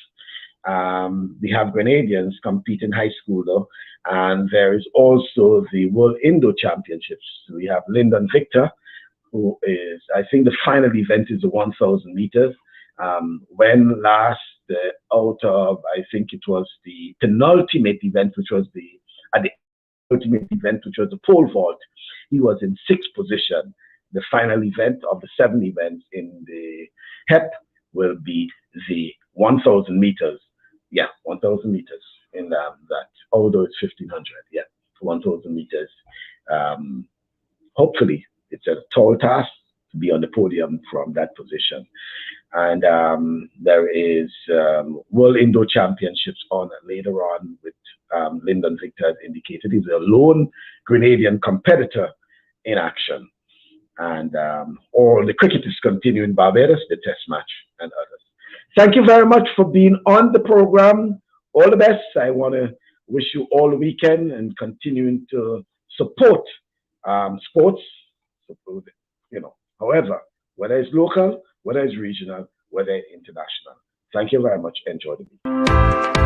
We have Grenadians competing high school though, and there is also the World Indo Championships. We have Lyndon Victor, who is, I think the final event is the 1,000 meters. When last out of, I think it was the penultimate event, which was the ultimate event, which was the pole vault, he was in sixth position. the final event of the 7 events in the HEP will be the 1,000 meters. Yeah, 1,000 meters in that, although it's 1,500. Yeah, 1,000 meters. Hopefully, it's a tall task to be on the podium from that position. And there is World Indoor Championships on later on with Lyndon Victor has indicated he's a lone Grenadian competitor in action. And all the cricket is continuing in Barbados, the test match and others. Thank you very much for being on the program. All the best. I want to wish you all the weekend and continuing to support sports. Support, however, whether it's local, whether it's regional, whether it's international. Thank you very much. Enjoy the week.